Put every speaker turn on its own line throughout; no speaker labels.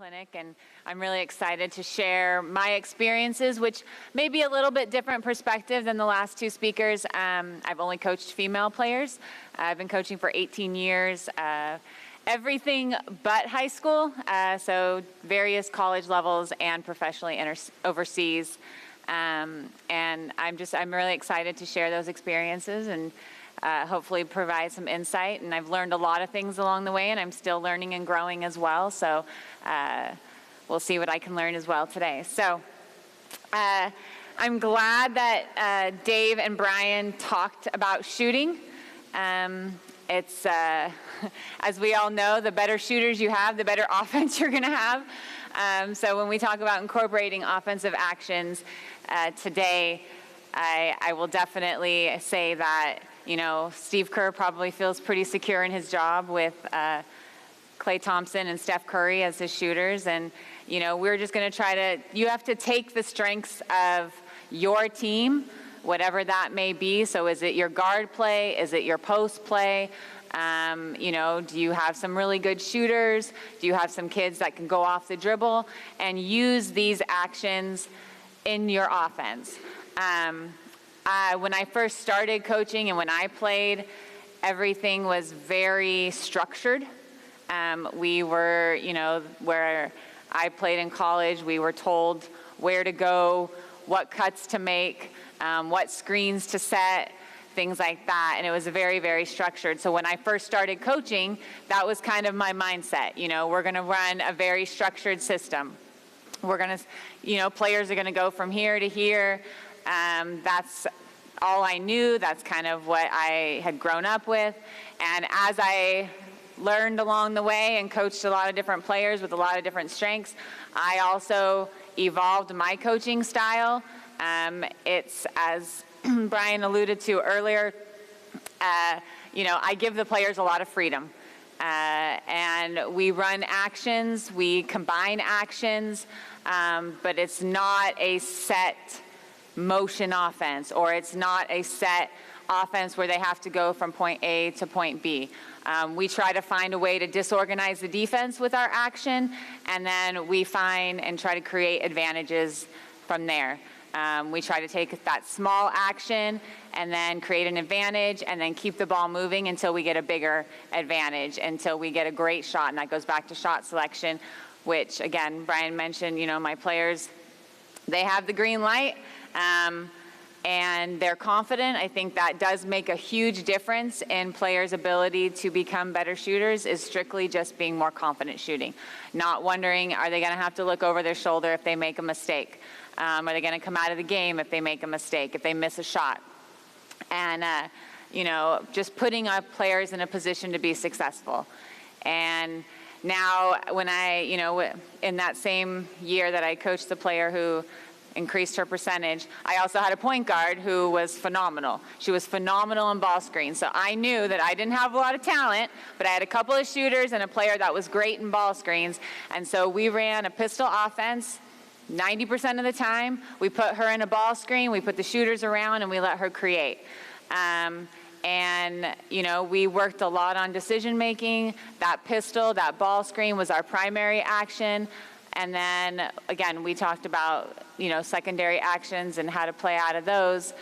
clinic, and I'm really excited to share my experiences, which may be a little bit different perspective than the last two speakers. I've only coached female players. I've been coaching for 18 years, everything but high school, so various college levels and professionally overseas. And I'm really excited to share those experiences and hopefully provide some insight. And I've learned a lot of things along the way, and I'm still learning and growing as well. So we'll see what I can learn as well today. So I'm glad that Dave and Brian talked about shooting. It's, as we all know, the better shooters you have, the better offense you're going to have. So when we talk about incorporating offensive actions today, I will definitely say that, you know, Steve Kerr probably feels pretty secure in his job with Klay Thompson and Steph Curry as his shooters. And, you know, we're just going to try to, you have to take the strengths of your team, whatever that may be. So is it your guard play? Is it your post play? You know, do you have some really good shooters? Do you have some kids that can go off the dribble? And use these actions in your offense. When I first started coaching and when I played, everything was very structured. We were, you know, where I played in college, we were told where to go, what cuts to make, what screens to set, things like that. And it was very, very structured. So when I first started coaching, that was kind of my mindset. You know, we're going to run a very structured system. We're going to, you know, players are going to go from here to here. That's all I knew. That's kind of what I had grown up with. And as I learned along the way and coached a lot of different players with a lot of different strengths, I also evolved my coaching style. It's, as Brian alluded to earlier, you know, I give the players a lot of freedom. And we run actions, we combine actions, but it's not a set motion offense, or it's not a set offense where they have to go from point A to point B. We try to find a way to disorganize the defense with our action, and then we find and try to create advantages from there. We try to take that small action and then create an advantage and then keep the ball moving until we get a bigger advantage, until we get a great shot. And that goes back to shot selection, which, again, Brian mentioned, you know, my players, they have the green light. And they're confident. I think that does make a huge difference in players' ability to become better shooters, is strictly just being more confident shooting. Not wondering, are they going to have to look over their shoulder if they make a mistake? Are they going to come out of the game if they make a mistake, if they miss a shot? And, you know, just putting our players in a position to be successful. And now when I, you know, in that same year that I coached the player who increased her percentage, I also had a point guard who was phenomenal. She was phenomenal in ball screen. So I knew that I didn't have a lot of talent, but I had a couple of shooters and a player that was great in ball screens. And so we ran a pistol offense 90% of the time. We put her in a ball screen, we put the shooters around, and we let her create. And, you know, we worked a lot on decision making. That pistol, that ball screen was our primary action. And then, again, we talked about, you know, secondary actions and how to play out of those.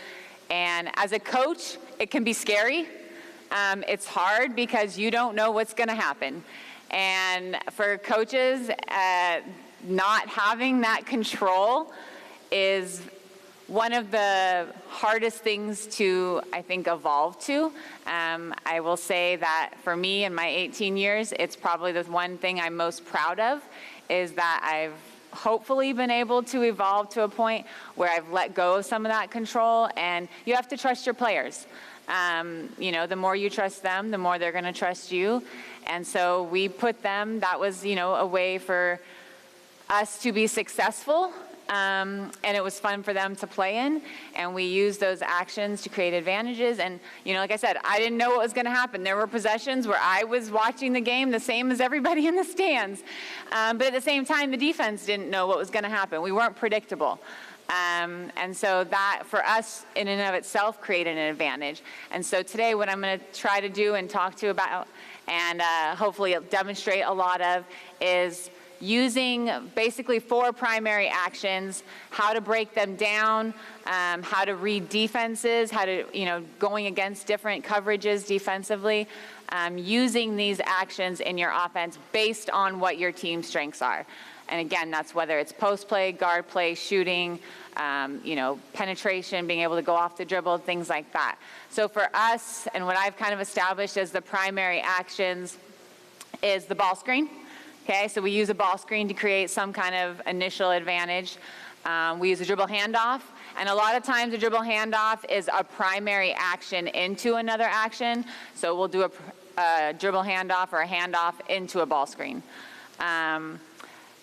And as a coach, it can be scary. It's hard because you don't know what's going to happen. And for coaches, not having that control is one of the hardest things to, I think, evolve to. I will say that for me in my 18 years, it's probably the one thing I'm most proud of, is that I've hopefully been able to evolve to a point where I've let go of some of that control. And you have to trust your players. You know, the more you trust them, the more they're going to trust you. And so we put them, that was, you know, a way for us to be successful. And it was fun for them to play in, and we used those actions to create advantages. And, you know, like I said, I didn't know what was going to happen. There were possessions where I was watching the game the same as everybody in the stands. But at the same time, the defense didn't know what was going to happen. We weren't predictable. And so that, for us, in and of itself, created an advantage. And so today, what I'm going to try to do and talk to you about, and hopefully demonstrate a lot of, is using basically 4 primary actions, how to break them down, how to read defenses, how to, going against different coverages defensively, using these actions in your offense based on what your team's strengths are. And again, that's whether it's post play, guard play, shooting, penetration, being able to go off the dribble, things like that. So for us, and what I've kind of established as the primary actions is the ball screen. Okay, so we use a ball screen to create some kind of initial advantage. We use a dribble handoff, and a lot of times a dribble handoff is a primary action into another action. So we'll do a dribble handoff or a handoff into a ball screen.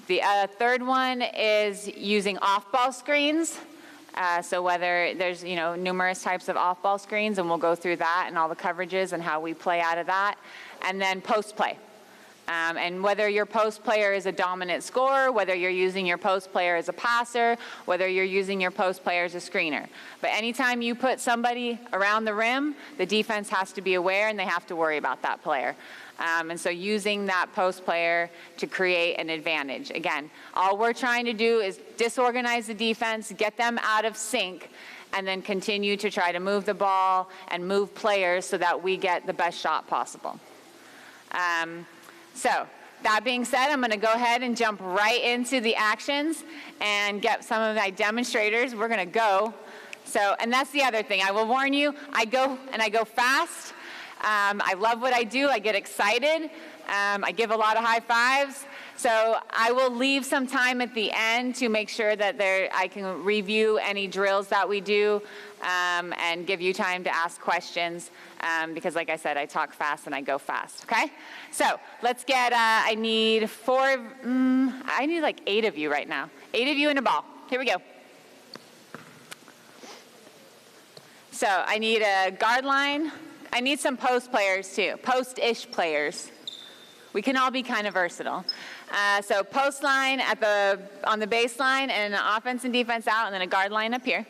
The third one is using off-ball screens. So whether there's, numerous types of off-ball screens, and we'll go through that and all the coverages and how we play out of that. And then post-play. And whether your post player is a dominant scorer, whether you're using your post player as a passer, whether you're using your post player as a screener. But anytime you put somebody around the rim, the defense has to be aware and they have to worry about that player. And so using that post player to create an advantage. Again, all we're trying to do is disorganize the defense, get them out of sync, and then continue to try to move the ball and move players so that we get the best shot possible. So that being said, I'm going to go ahead and jump right into the actions and get some of my demonstrators. We're going to go. So, and that's the other thing. I will warn you, I go fast. I love what I do. I get excited. I give a lot of high fives. So I will leave some time at the end to make sure that I can review any drills that we do and give you time to ask questions because, like I said, I talk fast and I go fast, okay? So let's get, I need like 8 of you right now. 8 of you in a ball. Here we go. So I need a guard line. I need some post players too, post-ish players. We can all be kind of versatile. So post line on the baseline and an offense and defense out, and then a guard line up here.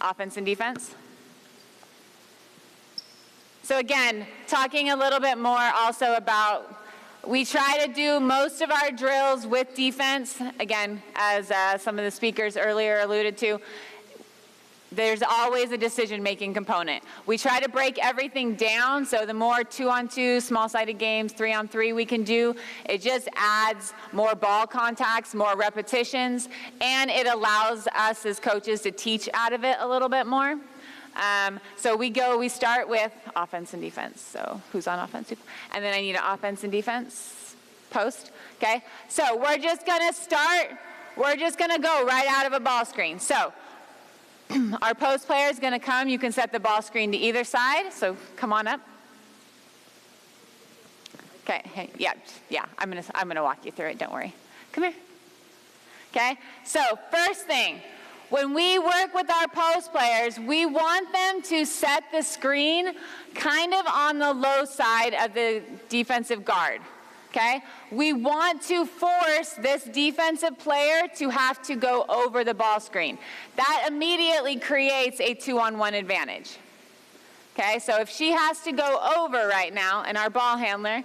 Offense and defense. So again, talking a little bit more also about, we try to do most of our drills with defense. Again, as some of the speakers earlier alluded to, there's always a decision-making component. We try to break everything down, so the more 2-on-2, small-sided games, 3-on-3 we can do, it just adds more ball contacts, more repetitions, and it allows us as coaches to teach out of it a little bit more. So we start with offense and defense. So who's on offense? And then I need an offense and defense post, okay? So we're just gonna go right out of a ball screen. So our post player is going to come. You can set the ball screen to either side, so come on up. Okay, hey, yeah, I'm going to walk you through it, don't worry. Come here. Okay, so first thing, when we work with our post players, we want them to set the screen kind of on the low side of the defensive guard. Okay? We want to force this defensive player to have to go over the ball screen. That immediately creates a 2-on-1 advantage. Okay? So if she has to go over right now, and our ball handler,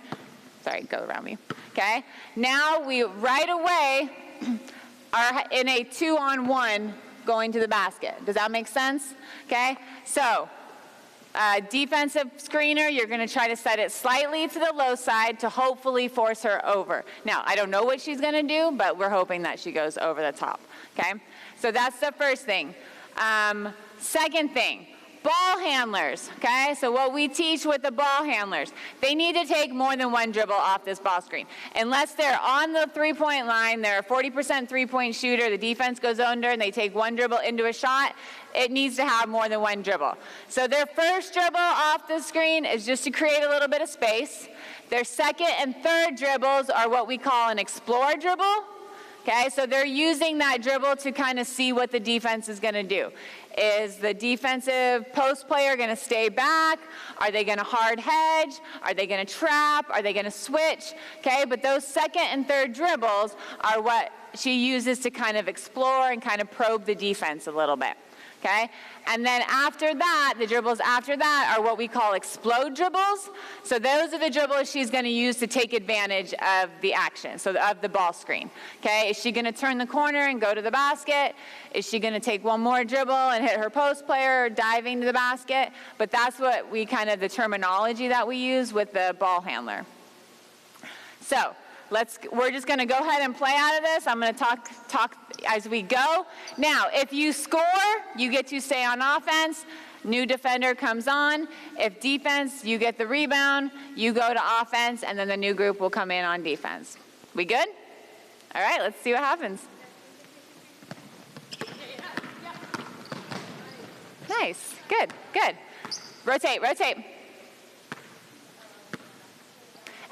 sorry, go around me. Okay? Now we right away are in a 2-on-1 going to the basket. Does that make sense? Okay? So defensive screener, you're going to try to set it slightly to the low side to hopefully force her over. Now, I don't know what she's going to do, but we're hoping that she goes over the top, okay? So that's the first thing. Second thing, ball handlers, okay? So what we teach with the ball handlers, they need to take more than one dribble off this ball screen. Unless they're on the three-point line, they're a 40% three-point shooter, the defense goes under, and they take one dribble into a shot, it needs to have more than one dribble. So their first dribble off the screen is just to create a little bit of space. Their second and third dribbles are what we call an explore dribble. Okay, so they're using that dribble to kind of see what the defense is going to do. Is the defensive post player going to stay back? Are they going to hard hedge? Are they going to trap? Are they going to switch? Okay, but those second and third dribbles are what she uses to kind of explore and kind of probe the defense a little bit. Okay? And then after that, the dribbles after that are what we call explode dribbles. So those are the dribbles she's going to use to take advantage of the action, so of the ball screen. Okay? Is she going to turn the corner and go to the basket? Is she going to take one more dribble and hit her post player, diving to the basket? But that's what we kind of, the terminology that we use with the ball handler. So we're just going to go ahead and play out of this. I'm going to talk as we go. Now, if you score, you get to stay on offense. New defender comes on. If defense, you get the rebound. You go to offense, and then the new group will come in on defense. We good? All right, let's see what happens. Nice. Good, good. Rotate, rotate.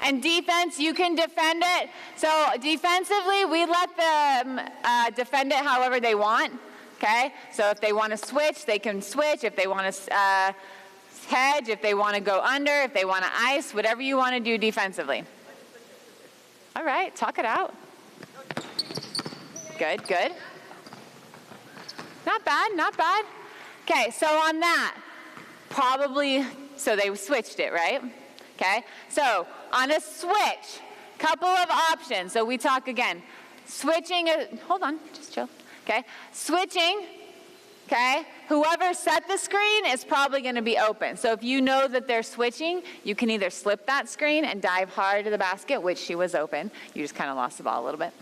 And defense, you can defend it. So defensively, we let them defend it however they want, okay? So if they want to switch, they can switch. If they want to hedge, if they want to go under, if they want to ice, whatever you want to do defensively. All right, talk it out. Good, good. Not bad, not bad. Okay, so on that, probably, so they switched it, right? Okay, so on a switch, couple of options. So we talk again, switching, hold on, just chill. Okay, switching, okay, whoever set the screen is probably going to be open. So if you know that they're switching, you can either slip that screen and dive hard to the basket, which she was open. You just kind of lost the ball a little bit.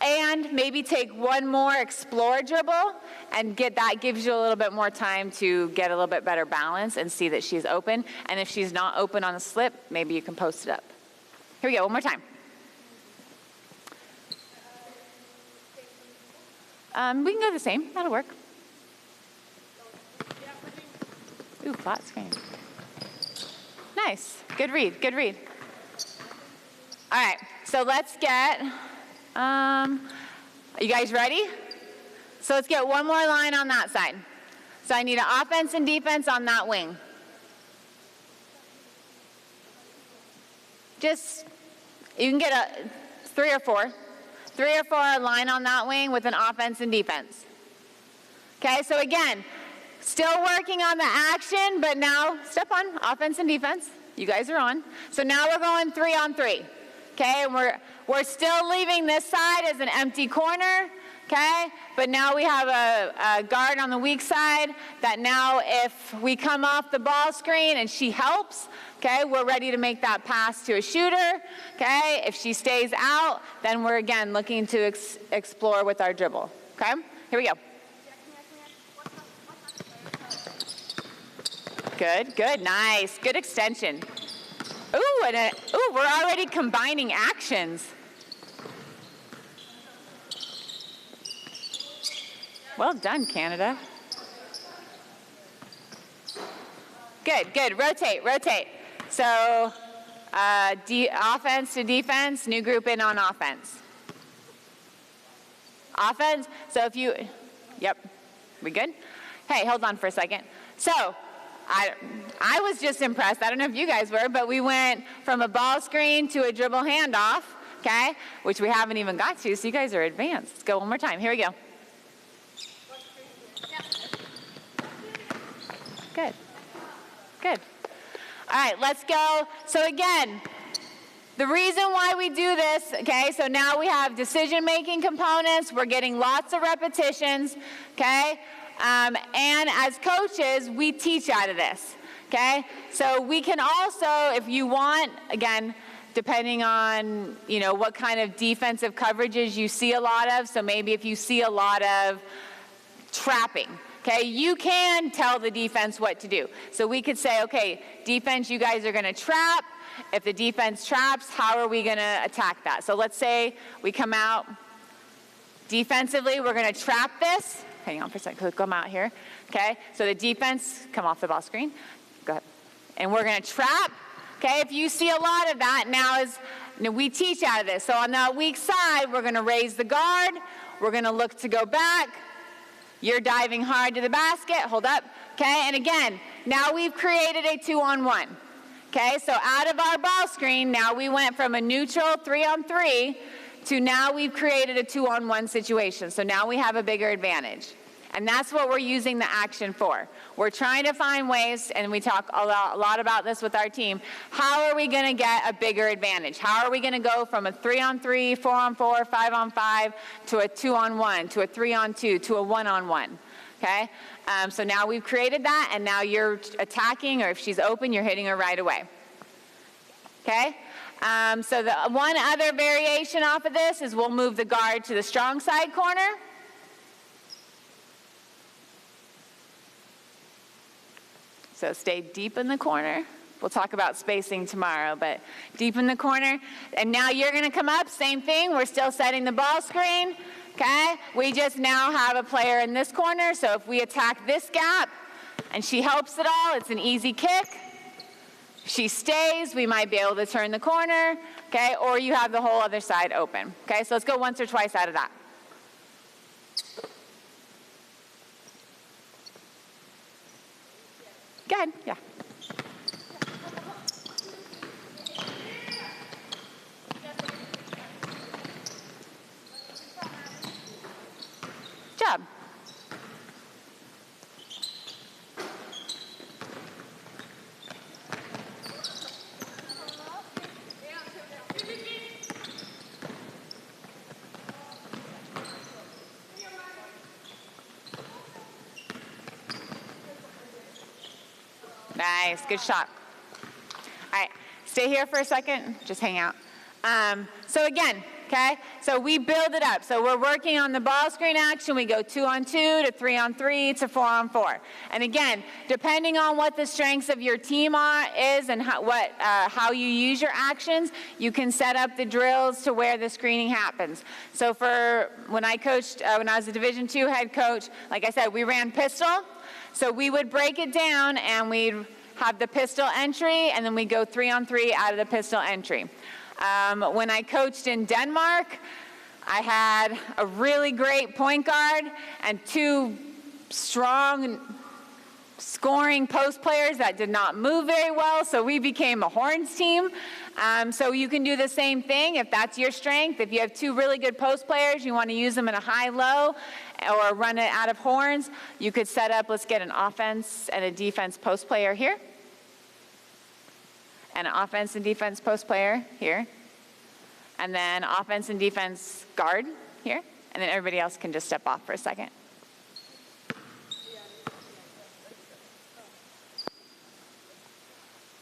And maybe take one more explore dribble and that gives you a little bit more time to get a little bit better balance and see that she's open. And if she's not open on the slip, maybe you can post it up. Here we go, one more time. We can go the same, that'll work. Ooh, flat screen. Nice, good read, good read. All right, so let's get, you guys ready? So let's get one more line on that side. So I need an offense and defense on that wing. Just, you can get a 3 or 4. 3 or 4 line on that wing with an offense and defense. Okay, so again, still working on the action, but now step on offense and defense. You guys are on. So now we're going 3 on 3. Okay, and we're still leaving this side as an empty corner. Okay, but now we have a guard on the weak side that now if we come off the ball screen and she helps, okay, we're ready to make that pass to a shooter. Okay, if she stays out, then we're again looking to explore with our dribble. Okay, here we go. Good, good, nice, good extension. Ooh, we're already combining actions. Well done, Canada. Good, good. Rotate, rotate. So offense to defense, new group in on offense. Offense, so if you, yep, we good? Hey, hold on for a second. So I was just impressed. I don't know if you guys were, but we went from a ball screen to a dribble handoff, okay, which we haven't even got to, so you guys are advanced. Let's go one more time. Here we go. Good. Good. All right, let's go. So again, the reason why we do this, okay, so now we have decision-making components. We're getting lots of repetitions, okay? And as coaches, we teach out of this, okay? So we can also, if you want, again, depending on, you know, what kind of defensive coverages you see a lot of, so maybe if you see a lot of trapping, okay, you can tell the defense what to do. So we could say, okay, defense, you guys are going to trap. If the defense traps, how are we going to attack that? So let's say we come out defensively, we're going to trap this. Hang on for a second, come out here. Okay, so the defense, come off the ball screen. Go ahead. And we're going to trap. Okay, if you see a lot of that, now we teach out of this. So on the weak side, we're going to raise the guard. We're going to look to go back. You're diving hard to the basket, hold up, okay? And again, now we've created a 2-on-1, okay? So out of our ball screen, now we went from a neutral 3-on-3 to now we've created a 2-on-1 situation. So now we have a bigger advantage. And that's what we're using the action for. We're trying to find ways, and we talk a lot about this with our team, how are we going to get a bigger advantage? How are we going to go from a 3-on-3, 4-on-4, 5-on-5, to a 2-on-1, to a 3-on-2, to a 1-on-1? Okay? So now we've created that, and now you're attacking, or if she's open, you're hitting her right away. Okay? So the one other variation off of this is we'll move the guard to the strong side corner. So stay deep in the corner. We'll talk about spacing tomorrow, but deep in the corner. And now you're going to come up, same thing. We're still setting the ball screen. Okay? We just now have a player in this corner, so if we attack this gap and she helps it all, it's an easy kick. If she stays, we might be able to turn the corner, okay? Or you have the whole other side open. Okay? So let's go once or twice out of that. Go ahead, yeah. Good job. Nice, good shot. All right, stay here for a second, just hang out. So again, okay, so we build it up. So we're working on the ball screen action. We go 2-on-2 to 3-on-3 to 4-on-4. And again, depending on what the strengths of your team is and how you use your actions, you can set up the drills to where the screening happens. So for when I coached, when I was a Division II head coach, like I said, we ran pistol. So we would break it down and we'd have the pistol entry and then we go 3-on-3 out of the pistol entry. When I coached in Denmark, I had a really great point guard and 2 strong scoring post players that did not move very well, so we became a horns team. So you can do the same thing if that's your strength. If you have 2 really good post players, you want to use them in a high-low or run it out of horns, you could set up, let's get an offense and a defense post player here, and an offense and defense post player here, and then offense and defense guard here, and then everybody else can just step off for a second.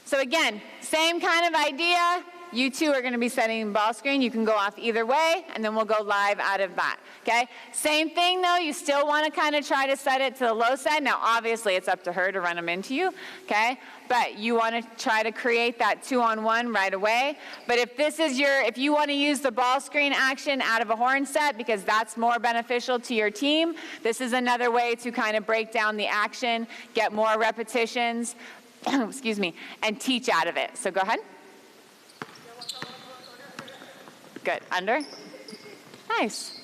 So again, same kind of idea. You 2 are going to be setting ball screen. You can go off either way, and then we'll go live out of that. Okay? Same thing, though. You still want to kind of try to set it to the low side. Now, obviously, it's up to her to run them into you. Okay? But you want to try to create that 2-on-1 right away. But if this is if you want to use the ball screen action out of a horn set because that's more beneficial to your team, this is another way to kind of break down the action, get more repetitions, excuse me, and teach out of it. So go ahead. Good. Under. Nice.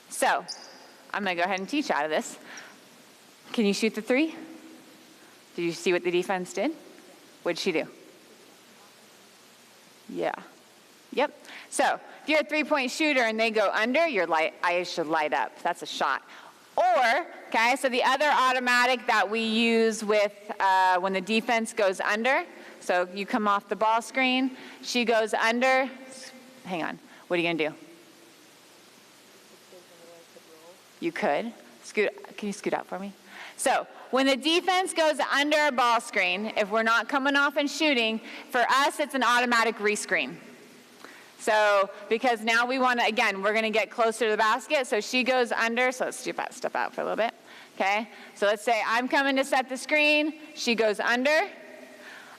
So I'm going to go ahead and teach out of this. Can you shoot the 3? Did you see what the defense did? What did she do? Yeah. Yep. So if you're a 3-point shooter and they go under, your eyes should light up. That's a shot. Or, okay, so the other automatic that we use with when the defense goes under, so you come off the ball screen, she goes under. Hang on. What are you going to do? You could. Can you scoot out for me? So when the defense goes under a ball screen, if we're not coming off and shooting, for us it's an automatic rescreen. So, because now we want to, again, we're going to get closer to the basket. So she goes under. So let's step out for a little bit. Okay? So let's say I'm coming to set the screen. She goes under.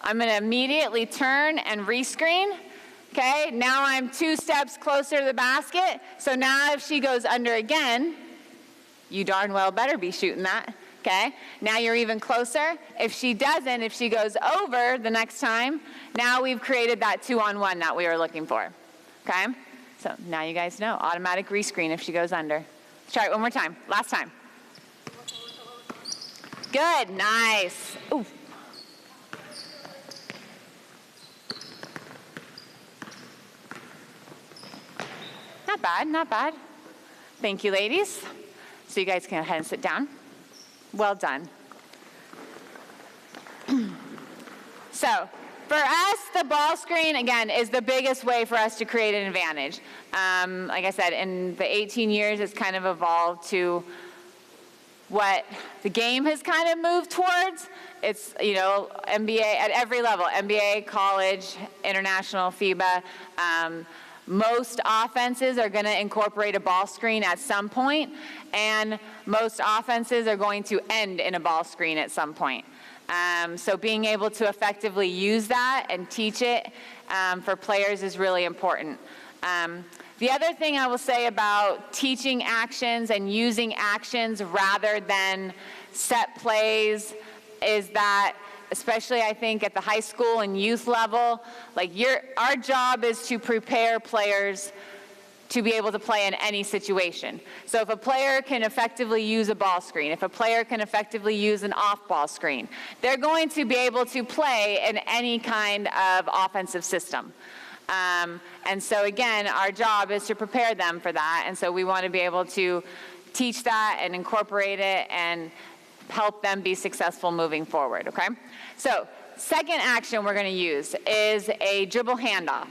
I'm going to immediately turn and rescreen. Okay? Now I'm 2 steps closer to the basket. So now if she goes under again, you darn well better be shooting that. Okay? Now you're even closer. If she doesn't, if she goes over the next time, now we've created that 2-on-1 that we were looking for. Okay? So now you guys know. Automatic rescreen if she goes under. Let's try it one more time. Last time. Good. Nice. Ooh. Not bad, not bad. Thank you, ladies. So you guys can go ahead and sit down. Well done. So for us, the ball screen, again, is the biggest way for us to create an advantage. Like I said, in the 18 years, it's kind of evolved to what the game has kind of moved towards. It's, you know, NBA at every level, NBA, college, international, FIBA. Most offenses are going to incorporate a ball screen at some point, and most offenses are going to end in a ball screen at some point. So being able to effectively use that and teach it for players is really important. The other thing I will say about teaching actions and using actions rather than set plays is that, especially I think at the high school and youth level, like our job is to prepare players to be able to play in any situation. So if a player can effectively use a ball screen, if a player can effectively use an off-ball screen, they're going to be able to play in any kind of offensive system. And so again, our job is to prepare them for that, and so we want to be able to teach that and incorporate it and help them be successful moving forward, okay? So second action we're going to use is a dribble handoff.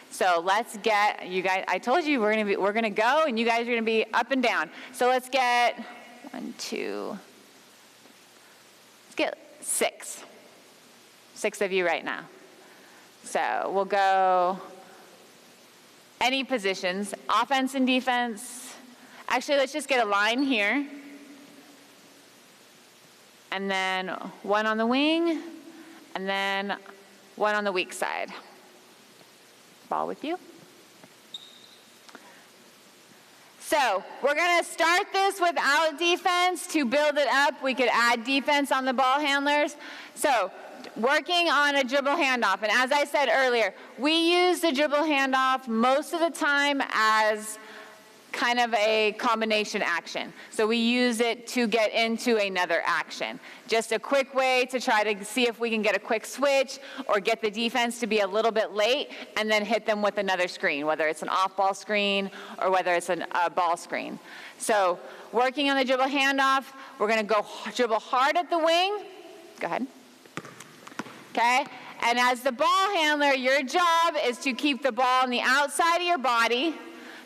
So let's get, you guys, I told you we're going to go and you guys are going to be up and down. So let's get 1, 2, let's get 6. 6 of you right now. So we'll go any positions, offense and defense. Actually, let's just get a line here. And then 1 on the wing, and then 1 on the weak side. Ball with you. So we're going to start this without defense. To build it up, we could add defense on the ball handlers. So working on a dribble handoff. And as I said earlier, we use the dribble handoff most of the time as kind of a combination action. So we use it to get into another action. Just a quick way to try to see if we can get a quick switch or get the defense to be a little bit late and then hit them with another screen, whether it's an off-ball screen or whether it's a ball screen. So working on the dribble handoff, we're going to go dribble hard at the wing. Go ahead. Okay? And as the ball handler, your job is to keep the ball on the outside of your body.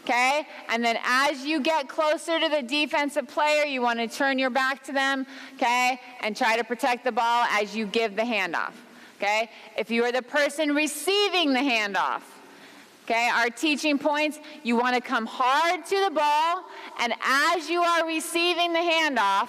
Okay? And then as you get closer to the defensive player, you want to turn your back to them, okay? And try to protect the ball as you give the handoff, okay? If you are the person receiving the handoff, okay, our teaching points, you want to come hard to the ball, and as you are receiving the handoff,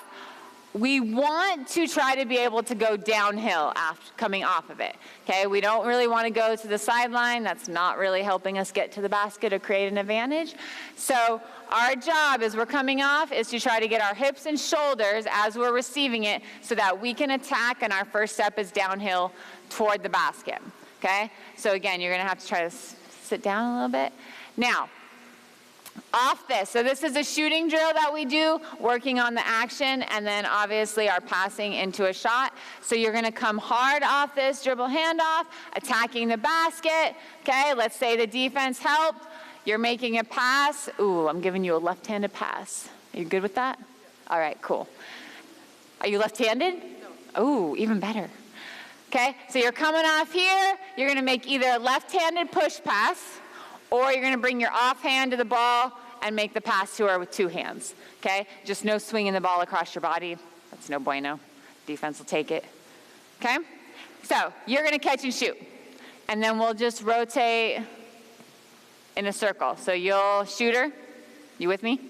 we want to try to be able to go downhill after coming off of it, okay? We don't really want to go to the sideline. That's not really helping us get to the basket or create an advantage. So our job as we're coming off is to try to get our hips and shoulders as we're receiving it so that we can attack, and our first step is downhill toward the basket, okay? So again, you're going to have to try to sit down a little bit. Now, off this. So this is a shooting drill that we do, working on the action, and then obviously our passing into a shot. So you're going to come hard off this dribble handoff, attacking the basket. Okay, let's say the defense helped. You're making a pass. Ooh, I'm giving you a left-handed pass. Are you good with that? All right, cool. Are you left-handed? No. Ooh, even better. Okay, so you're coming off here. You're going to make either a left-handed push pass, or you're going to bring your offhand to the ball and make the pass to her with 2 hands, okay? Just no swinging the ball across your body. That's no bueno. Defense will take it, okay? So you're going to catch and shoot, and then we'll just rotate in a circle. So you'll shoot her. You with me?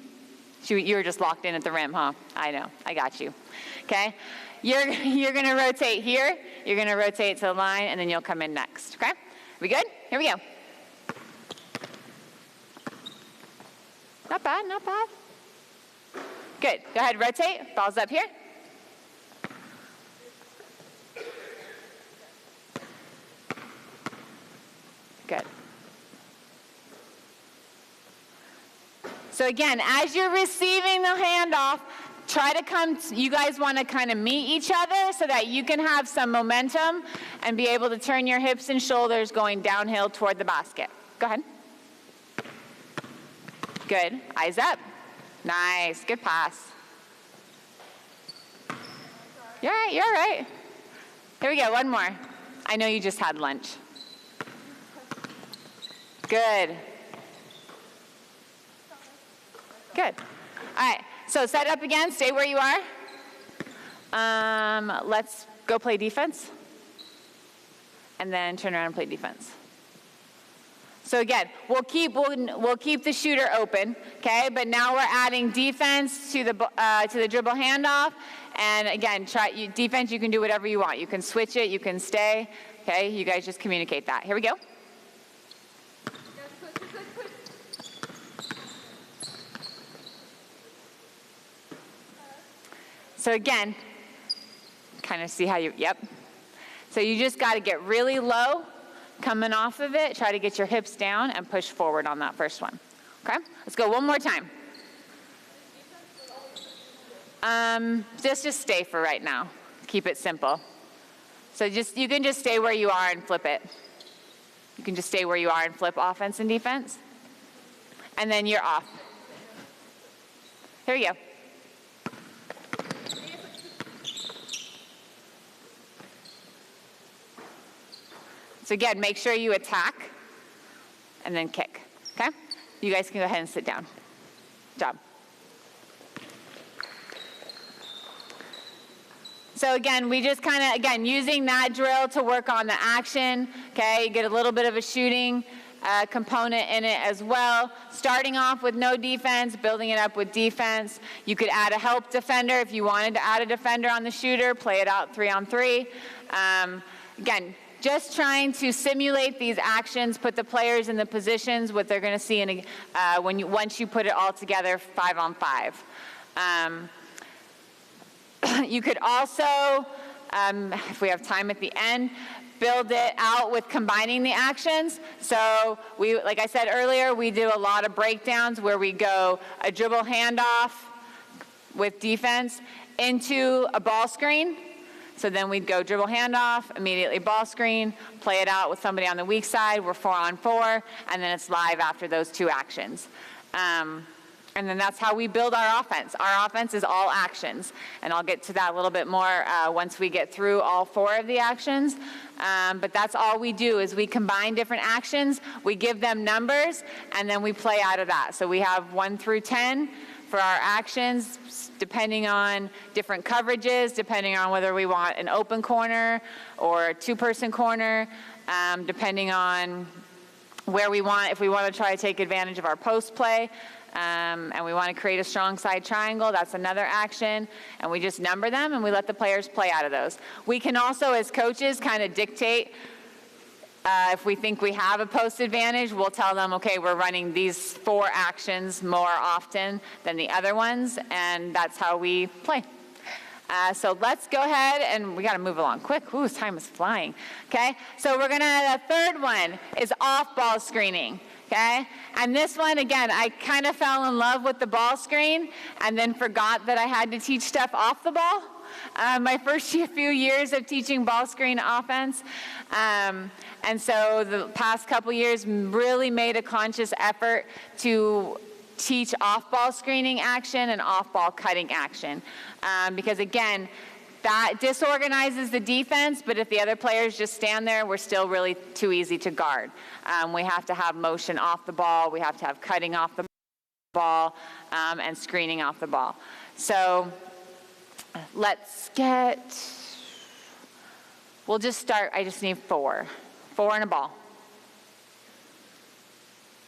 You were just locked in at the rim, huh? I know. I got you, okay? You're going to rotate here. You're going to rotate to the line, and then you'll come in next, okay? We good? Here we go. Not bad, not bad. Good. Go ahead, rotate. Ball's up here. Good. So again, as you're receiving the handoff, try to come, you guys want to kind of meet each other so that you can have some momentum and be able to turn your hips and shoulders going downhill toward the basket. Go ahead. Good. Eyes up. Nice. Good pass. You're all right. You're all right. Here we go. One more. I know you just had lunch. Good. Good. All right. So set up again. Stay where you are. Let's go play defense. And then turn around and play defense. So again, we'll keep the shooter open, okay? But now we're adding defense to the dribble handoff. And again, defense, you can do whatever you want. You can switch it, you can stay, okay? You guys just communicate that. Here we go. So again, kind of see how yep. So you just got to get really low coming off of it. Try to get your hips down and push forward on that first one. Okay? Let's go one more time. Just stay for right now. Keep it simple. So you can just stay where you are and flip it. You can just stay where you are and flip offense and defense. And then you're off. Here we go. So again, make sure you attack and then kick, okay? You guys can go ahead and sit down. Good job. So again, we just kind of, using that drill to work on the action, okay? You get a little bit of a shooting component in it as well. Starting off with no defense, building it up with defense. You could add a help defender if you wanted to add a defender on the shooter, play it out 3-on-3. Again, just trying to simulate these actions, put the players in the positions, what they're going to see in once you put it all together 5-on-5. You could also, if we have time at the end, build it out with combining the actions. So like I said earlier, we do a lot of breakdowns where we go a dribble handoff with defense into a ball screen. So then we'd go dribble handoff, immediately ball screen, play it out with somebody on the weak side. We're 4-on-4, and then it's live after those two actions. And then that's how we build our offense. Our offense is all actions, and I'll get to that a little bit more once we get through all 4 of the actions. But that's all we do is we combine different actions, we give them numbers, and then we play out of that. So we have 1 through 10 for our actions, depending on different coverages, depending on whether we want an open corner or a 2-person corner, depending on where we want, if we want to try to take advantage of our post play, and we want to create a strong side triangle, that's another action, and we just number them and we let the players play out of those. We can also, as coaches, kind of dictate if we think we have a post advantage, we'll tell them, okay, we're running these 4 actions more often than the other ones, and that's how we play. So let's go ahead, and we got to move along quick. Ooh, time is flying. Okay, so we're gonna, the third one is off-ball screening. Okay, and this one, again, I kind of fell in love with the ball screen and then forgot that I had to teach stuff off the ball. My first few years of teaching ball screen offense. And so the past couple years really made a conscious effort to teach off-ball screening action and off-ball cutting action. Because again, that disorganizes the defense, but if the other players just stand there, we're still really too easy to guard. We have to have motion off the ball, we have to have cutting off the ball, and screening off the ball. So let's we'll just start, I just need 4. 4 and a ball.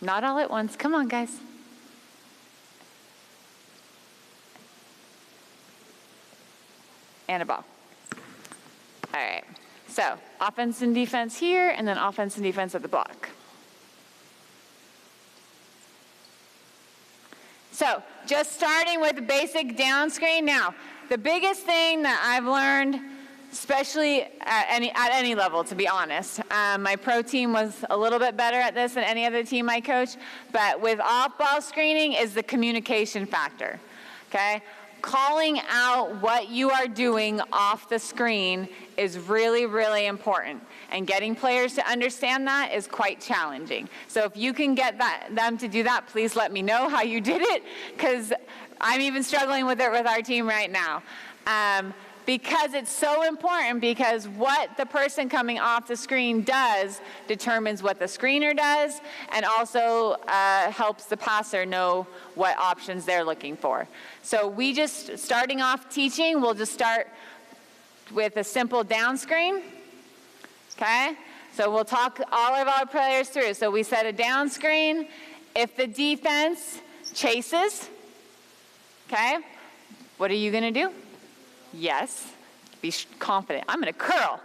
Not all at once, come on guys. And a ball. All right, so offense and defense here, and then offense and defense at the block. So just starting with the basic down screen. Now, the biggest thing that I've learned, especially at any level, to be honest, my pro team was a little bit better at this than any other team I coached, but with off-ball screening is the communication factor, okay? Calling out what you are doing off the screen is really, really important. And getting players to understand that is quite challenging. So if you can get them to do that, please let me know how you did it, because I'm even struggling with it with our team right now. Because it's so important, because what the person coming off the screen does determines what the screener does, and also helps the passer know what options they're looking for. So we just, starting off teaching, we'll just start with a simple down screen, okay? So we'll talk all of our players through. So we set a down screen. If the defense chases, okay, what are you gonna do? Yes, be confident. I'm going to curl,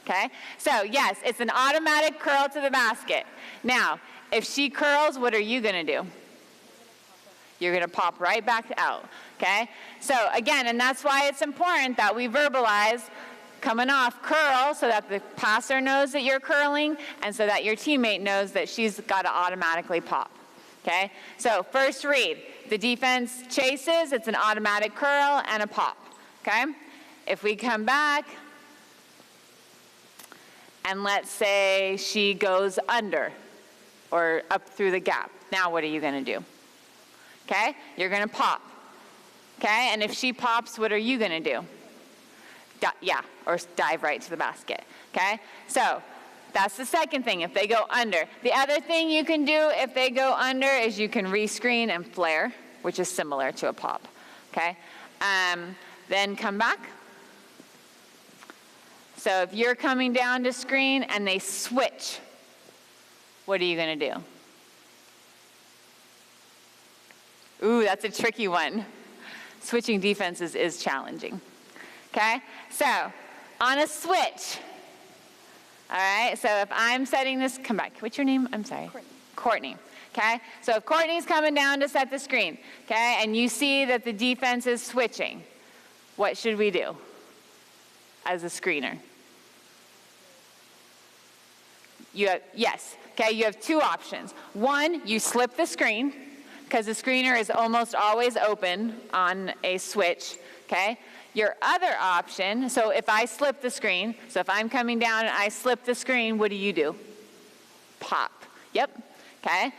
okay? So yes, it's an automatic curl to the basket. Now, if she curls, what are you going to do? You're going to pop right back out, okay? So again, and that's why it's important that we verbalize coming off curl, so that the passer knows that you're curling, and so that your teammate knows that she's got to automatically pop, okay? So first read, the defense chases, it's an automatic curl and a pop. Okay? If we come back, and let's say she goes under or up through the gap. Now what are you going to do? Okay? You're going to pop. Okay? And if she pops, what are you going to do? Or dive right to the basket. Okay? So that's the second thing, if they go under. The other thing you can do if they go under is you can rescreen and flare, which is similar to a pop. Okay? Then come back. So if you're coming down to screen and they switch, what are you going to do? Ooh, that's a tricky one. Switching defenses is challenging. Okay? So on a switch, all right, so if I'm setting this, come back. What's your name? I'm sorry. Courtney. Okay? So if Courtney's coming down to set the screen, okay, and you see that the defense is switching, what should we do as a screener? You have two options. One, you slip the screen, because the screener is almost always open on a switch, okay? Your other option, so if I slip the screen, so if I'm coming down and I slip the screen, what do? Pop. Yep, okay?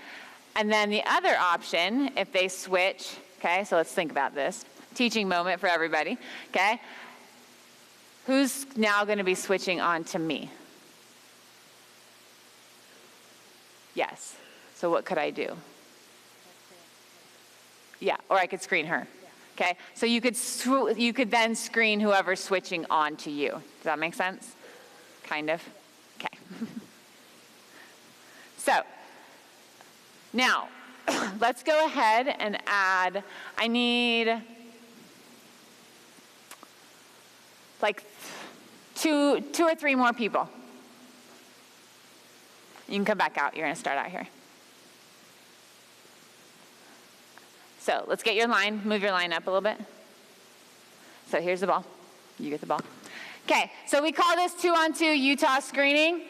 And then the other option, if they switch, okay, so let's think about this. Teaching moment for everybody, okay? Who's now going to be switching on to me? Yes. So what could I do? Yeah, or I could screen her. Okay? So you could then screen whoever's switching on to you. Does that make sense? Kind of. Okay. So now let's go ahead and add, I need like two or three more people. You can come back out. You're going to start out here. So let's get your line, move your line up a little bit. So here's the ball. You get the ball. Okay, so we call this 2-on-2 Utah screening.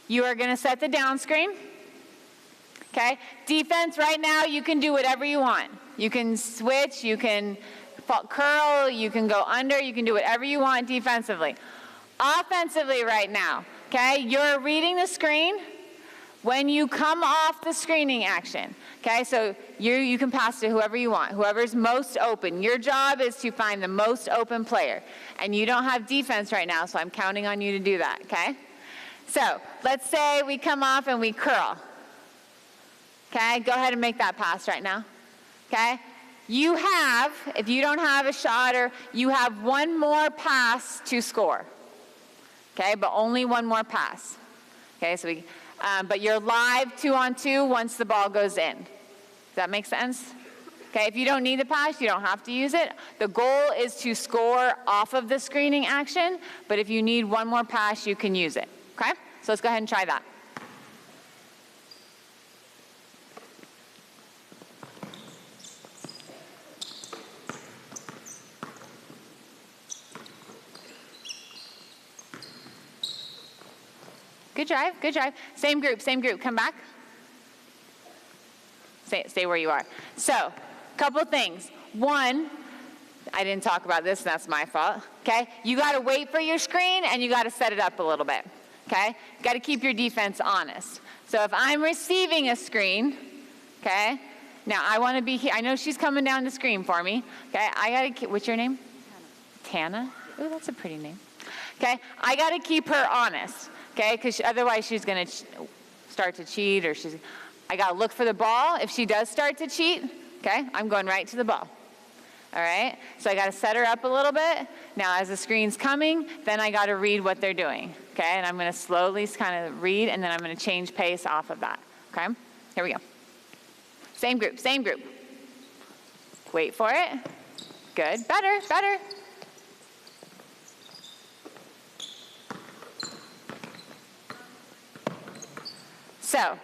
You are going to set the down screen. Okay, defense right now, you can do whatever you want. You can switch, you can curl, you can go under, you can do whatever you want defensively. Offensively right now, okay, you're reading the screen when you come off the screening action. Okay, so you can pass to whoever you want, whoever's most open. Your job is to find the most open player. And you don't have defense right now, so I'm counting on you to do that, okay? So let's say we come off and we curl. Okay, go ahead and make that pass right now. Okay? You have, if you don't have a shot, or you have one more pass to score. Okay, but only one more pass. Okay, so but you're live 2-on-2 once the ball goes in. Does that make sense? Okay, if you don't need the pass, you don't have to use it. The goal is to score off of the screening action, but if you need one more pass, you can use it. Okay, so let's go ahead and try that. Good drive, good drive. Same group, come back. Stay where you are. So, couple things. One, I didn't talk about this, and that's my fault, okay? You got to wait for your screen, and you got to set it up a little bit, okay? You got to keep your defense honest. So if I'm receiving a screen, okay, now I want to be here. I know she's coming down the screen for me, okay? I got to, what's your name? Tana. Ooh, that's a pretty name. Okay, I got to keep her honest, okay, because otherwise she's going to start to cheat, or I got to look for the ball. If she does start to cheat, okay, I'm going right to the ball. All right, so I got to set her up a little bit. Now, as the screen's coming, then I got to read what they're doing, okay, and I'm going to slowly kind of read, and then I'm going to change pace off of that, okay? Here we go. Same group, same group. Wait for it. Good, better, better. So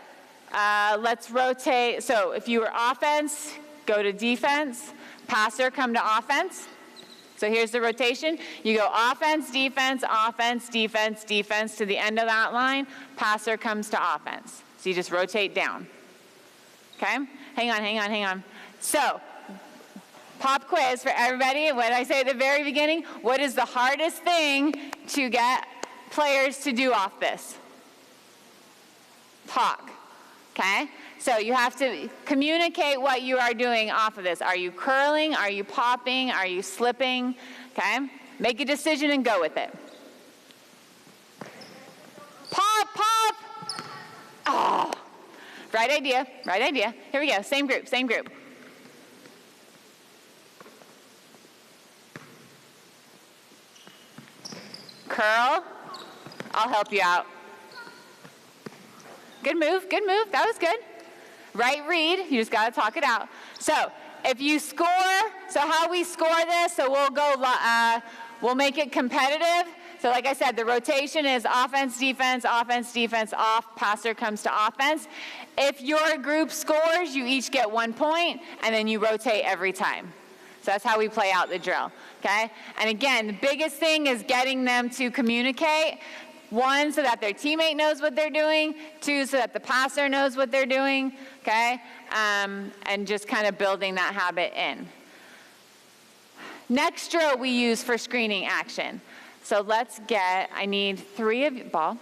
let's rotate. So if you were offense, go to defense. Passer, come to offense. So here's the rotation. You go offense, defense, offense, defense, defense to the end of that line. Passer comes to offense. So you just rotate down. Okay? Hang on, hang on, hang on. So pop quiz for everybody. What did I say at the very beginning? What is the hardest thing to get players to do off this? Talk, okay? So you have to communicate what you are doing off of this. Are you curling? Are you popping? Are you slipping? Okay? Make a decision and go with it. Pop, pop! Oh, right idea, right idea. Here we go, same group, same group. Curl, I'll help you out. Good move, that was good. Right read, you just gotta talk it out. So, if you score, so how we score this, so we'll make it competitive. So like I said, the rotation is offense, defense, off, passer comes to offense. If your group scores, you each get 1 point, and then you rotate every time. So that's how we play out the drill, okay? And again, the biggest thing is getting them to communicate. 1, so that their teammate knows what they're doing. 2, so that the passer knows what they're doing, okay? And just kind of building that habit in. Next drill we use for screening action. So I need 3 of you, ball.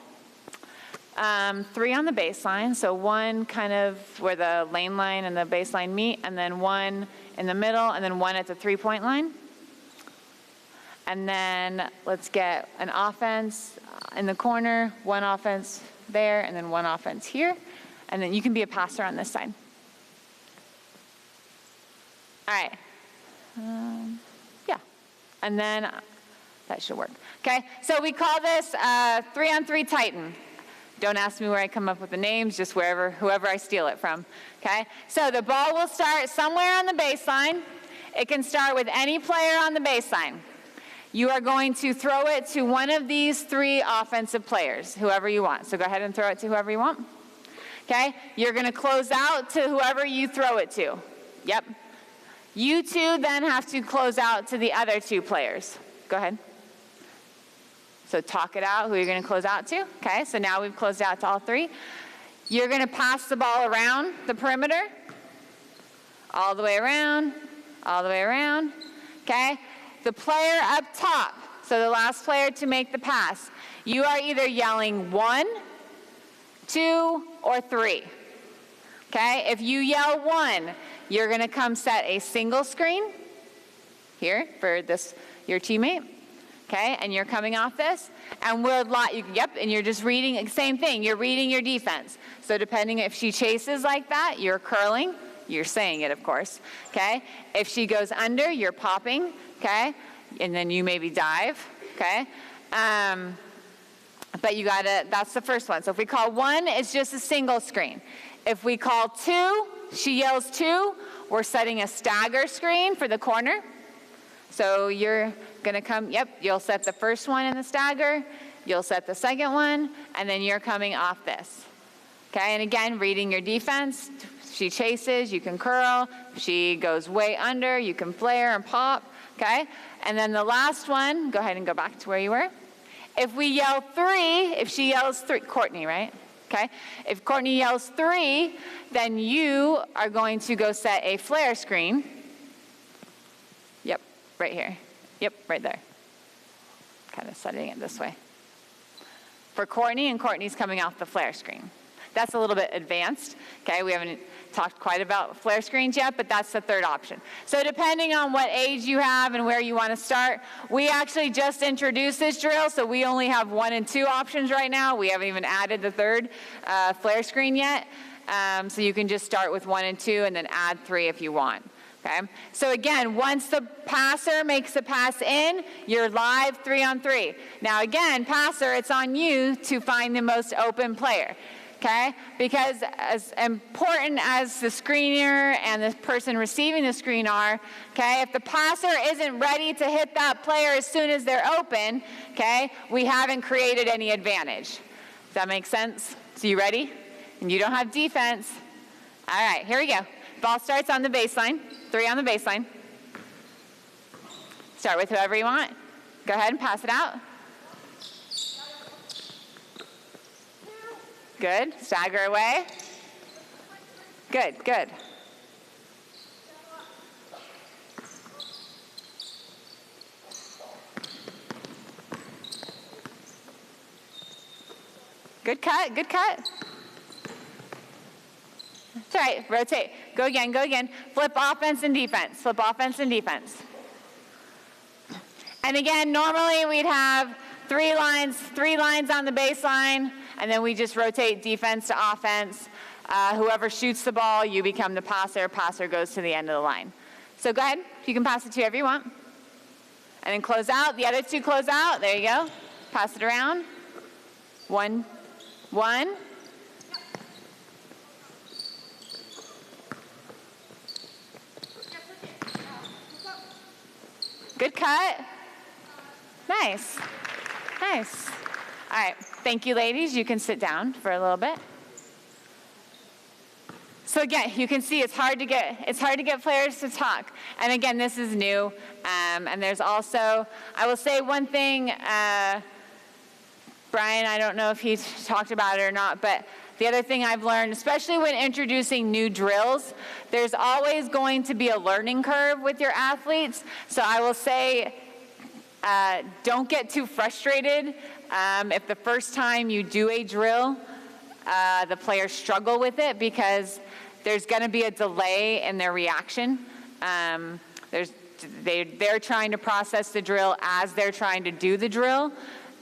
3 on the baseline, so 1 kind of where the lane line and the baseline meet, and then 1 in the middle, and then 1 at the 3-point line. And then let's get an offense in the corner, 1 offense there, and then 1 offense here. And then you can be a passer on this side. All right. Yeah. And then that should work. Okay, so we call this 3-on-3 Titan. Don't ask me where I come up with the names, just whoever I steal it from. Okay, so the ball will start somewhere on the baseline. It can start with any player on the baseline. You are going to throw it to one of these 3 offensive players, whoever you want. So go ahead and throw it to whoever you want. Okay? You're going to close out to whoever you throw it to. Yep. You 2 then have to close out to the other 2 players. Go ahead. So talk it out, who you're going to close out to. Okay? So now we've closed out to all 3. You're going to pass the ball around the perimeter. All the way around. All the way around. Okay? The player up top, so the last player to make the pass, you are either yelling 1, 2, or 3. Okay? If you yell 1, you're going to come set a single screen here for your teammate. Okay? And you're coming off this. And and you're just reading, same thing, you're reading your defense. So depending if she chases like that, you're curling. You're saying it, of course. Okay? If she goes under, you're popping. Okay, and then you maybe dive, okay? But that's the first one. So if we call 1, it's just a single screen. If we call 2, she yells 2, we're setting a stagger screen for the corner. So you're gonna come, you'll set the first one in the stagger, you'll set the second one, and then you're coming off this. Okay, and again, reading your defense. She chases, you can curl. She goes way under, you can flare and pop. Okay, and then the last one, go ahead and go back to where you were. If we yell 3, if she yells 3, Courtney, right? Okay, if Courtney yells 3, then you are going to go set a flare screen. Yep, right here. Yep, right there. Kind of setting it this way. For Courtney, and Courtney's coming off the flare screen. That's a little bit advanced, okay? We haven't talked quite about flare screens yet, but that's the third option. So depending on what age you have and where you want to start, we actually just introduced this drill, so we only have 1 and 2 options right now. We haven't even added the third flare screen yet. So you can just start with 1 and 2 and then add 3 if you want. Okay? So again, once the passer makes a pass in, you're live 3-on-3. Now again, passer, it's on you to find the most open player. Okay? Because as important as the screener and the person receiving the screen are, okay, if the passer isn't ready to hit that player as soon as they're open, okay, we haven't created any advantage. Does that make sense? So you ready? And you don't have defense. All right, here we go. Ball starts on the baseline, 3 on the baseline. Start with whoever you want. Go ahead and pass it out. Good. Stagger away. Good, good. Good cut, good cut. That's all right, rotate. Go again, go again. Flip offense and defense. Flip offense and defense. And again, normally we'd have 3 lines on the baseline, and then we just rotate defense to offense. Whoever shoots the ball, you become the passer. Passer goes to the end of the line. So go ahead. You can pass it to whoever you want. And then close out. The other 2 close out. There you go. Pass it around. 1, 1. Good cut. Nice. Nice. All right. Thank you, ladies. You can sit down for a little bit. So again, you can see it's hard to get players to talk. And again, this is new. And there's also, I will say one thing, Brian, I don't know if he talked about it or not, but the other thing I've learned, especially when introducing new drills, there's always going to be a learning curve with your athletes. So I will say, don't get too frustrated if the first time you do a drill, the players struggle with it, because there's going to be a delay in their reaction. They're trying to process the drill as they're trying to do the drill,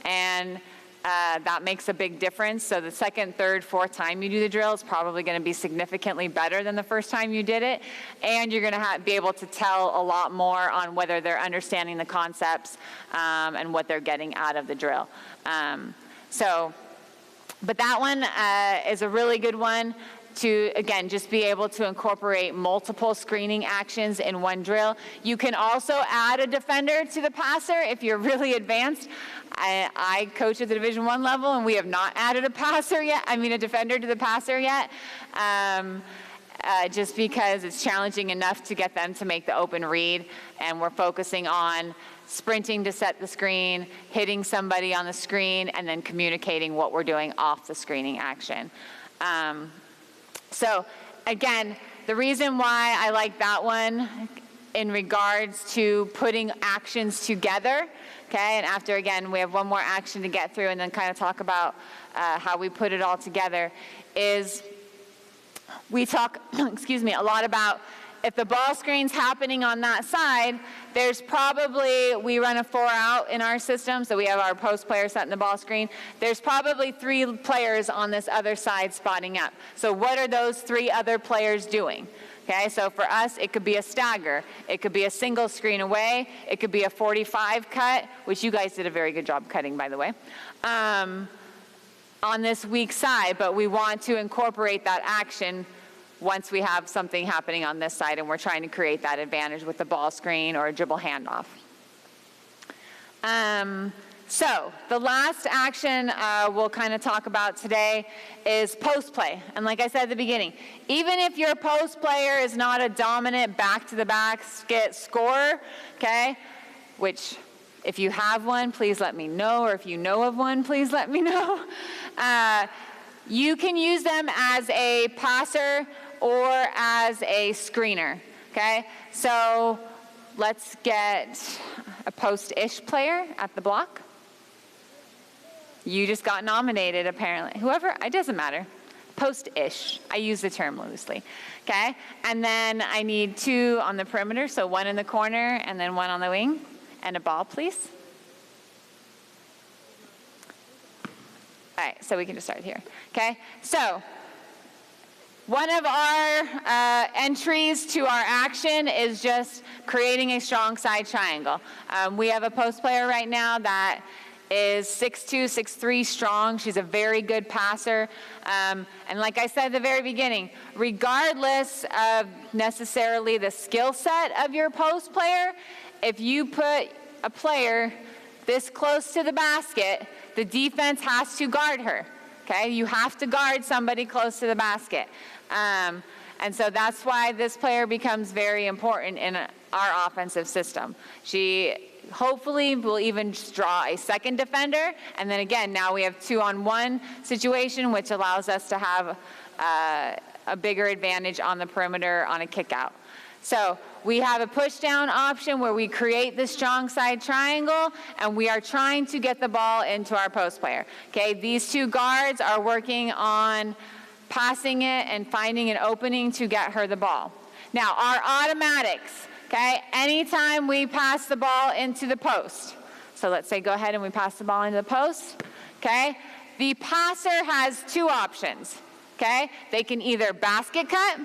and that makes a big difference. So the second, third, fourth time you do the drill is probably going to be significantly better than the first time you did it, and you're going to be able to tell a lot more on whether they're understanding the concepts and what they're getting out of the drill. But that one is a really good one to, again, just be able to incorporate multiple screening actions in one drill. You can also add a defender to the passer if you're really advanced. I coach at the Division I level, and we have not added a defender to the passer yet, just because it's challenging enough to get them to make the open read, and we're focusing on sprinting to set the screen, hitting somebody on the screen, and then communicating what we're doing off the screening action. So again, the reason why I like that one in regards to putting actions together, okay, and after, again, we have one more action to get through and then kind of talk about how we put it all together, is we talk, a lot about if the ball screen's happening on that side, there's probably, we run a 4-out in our system, so we have our post player setting the ball screen. There's probably 3 players on this other side spotting up. So what are those 3 other players doing? Okay, so for us, it could be a stagger. It could be a single screen away. It could be a 45 cut, which you guys did a very good job cutting, by the way, on this weak side, but we want to incorporate that action once we have something happening on this side and we're trying to create that advantage with the ball screen or a dribble handoff. So the last action we'll kind of talk about today is post play. And like I said at the beginning, even if your post player is not a dominant back-to-the-back scorer, okay, which if you have one, please let me know, or if you know of one, please let me know. You can use them as a passer or as a screener, okay? So let's get a post-ish player at the block. You just got nominated, apparently. Whoever, it doesn't matter. Post-ish. I use the term loosely. Okay? And then I need 2 on the perimeter, so 1 in the corner and then 1 on the wing. And a ball, please. All right, so we can just start here. Okay? So, one of our entries to our action is just creating a strong side triangle. We have a post player right now that is 6'2", 6'3", strong. She's a very good passer. And like I said at the very beginning, regardless of necessarily the skill set of your post player, if you put a player this close to the basket, the defense has to guard her. Okay? You have to guard somebody close to the basket. And so that's why this player becomes very important in our offensive system. She hopefully will even draw a second defender, and then again, now we have 2-on-1 situation, which allows us to have a bigger advantage on the perimeter on a kick out. So we have a push down option where we create the strong side triangle, and we are trying to get the ball into our post player. Okay, these 2 guards are working on passing it and finding an opening to get her the ball. Now, our automatics, okay, anytime we pass the ball into the post, so let's say go ahead and we pass the ball into the post, okay, the passer has 2 options, okay? They can either basket cut,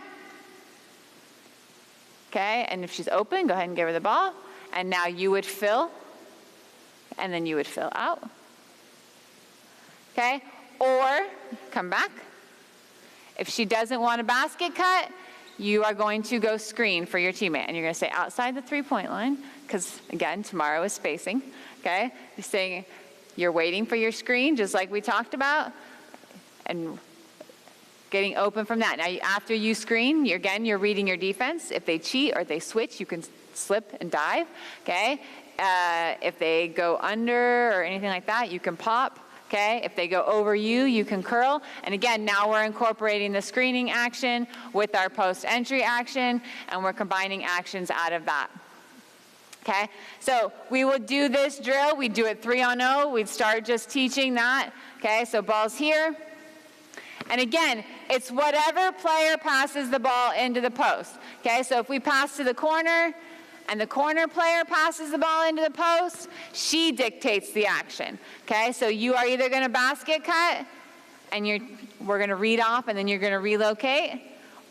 okay, and if she's open, go ahead and give her the ball, and now you would fill, and then you would fill out, okay? Or, come back. If she doesn't want a basket cut, you are going to go screen for your teammate. And you're going to stay outside the 3-point line, because, again, tomorrow is spacing, okay? You're saying you're waiting for your screen, just like we talked about, and getting open from that. Now, after you screen, you're reading your defense. If they cheat or if they switch, you can slip and dive, okay? If they go under or anything like that, you can pop. Okay, if they go over you, you can curl. And again, now we're incorporating the screening action with our post-entry action, and we're combining actions out of that. Okay, so we would do this drill. We'd do it 3-on-0. We'd start just teaching that. Okay, so ball's here. And again, it's whatever player passes the ball into the post. Okay, so if we pass to the corner, and the corner player passes the ball into the post, she dictates the action. Okay, so you are either going to basket cut, and we're going to read off, and then you're going to relocate,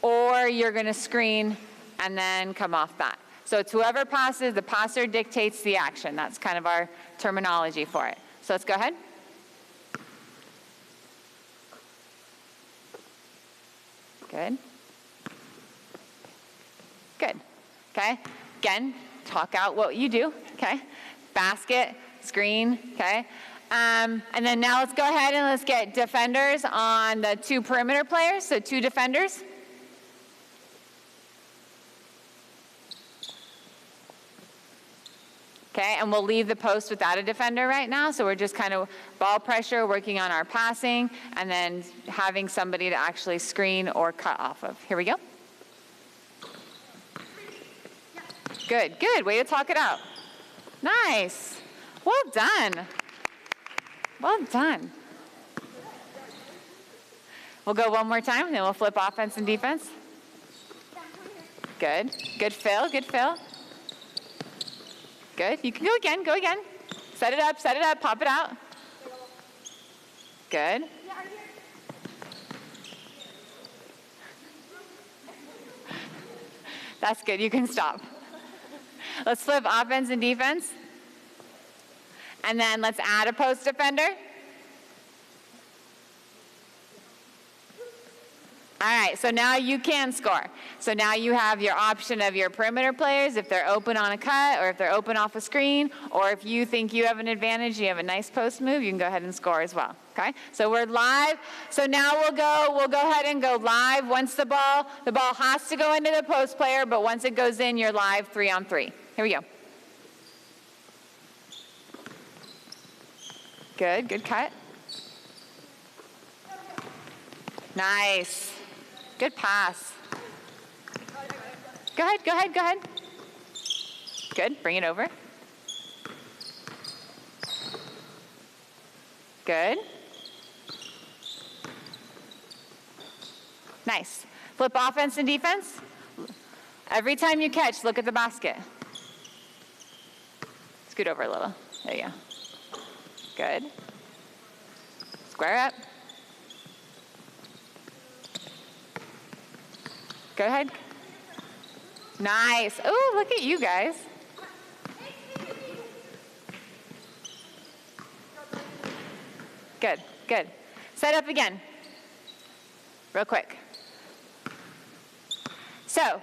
or you're going to screen and then come off that. So it's whoever passes, the passer dictates the action. That's kind of our terminology for it. So let's go ahead. Good. Good. Okay. Again, talk out what you do, okay? Basket, screen, okay? And then now let's go ahead and let's get defenders on the 2 perimeter players, so 2 defenders. Okay, and we'll leave the post without a defender right now, so we're just kind of ball pressure, working on our passing, and then having somebody to actually screen or cut off of. Here we go. Good, good. Way to talk it out. Nice. Well done. Well done. We'll go one more time, and then we'll flip offense and defense. Good. Good fill, good fill. Good. You can go again, go again. Set it up, pop it out. Good. That's good. You can stop. Let's flip offense and defense. And then let's add a post defender. All right, so now you can score. So now you have your option of your perimeter players, if they're open on a cut or if they're open off a screen, or if you think you have an advantage, you have a nice post move, you can go ahead and score as well. Okay, so we're live. So now we'll go ahead and go live. Once the ball has to go into the post player, but once it goes in, you're live 3-on-3. Here we go. Good, good cut. Nice. Good pass. Go ahead. Good, bring it over. Good. Nice. Flip offense and defense. Every time you catch, look at the basket. Scoot over a little. There you go. Good. Square up. Go ahead. Nice. Oh, look at you guys. Good, good. Set up again. Real quick. So,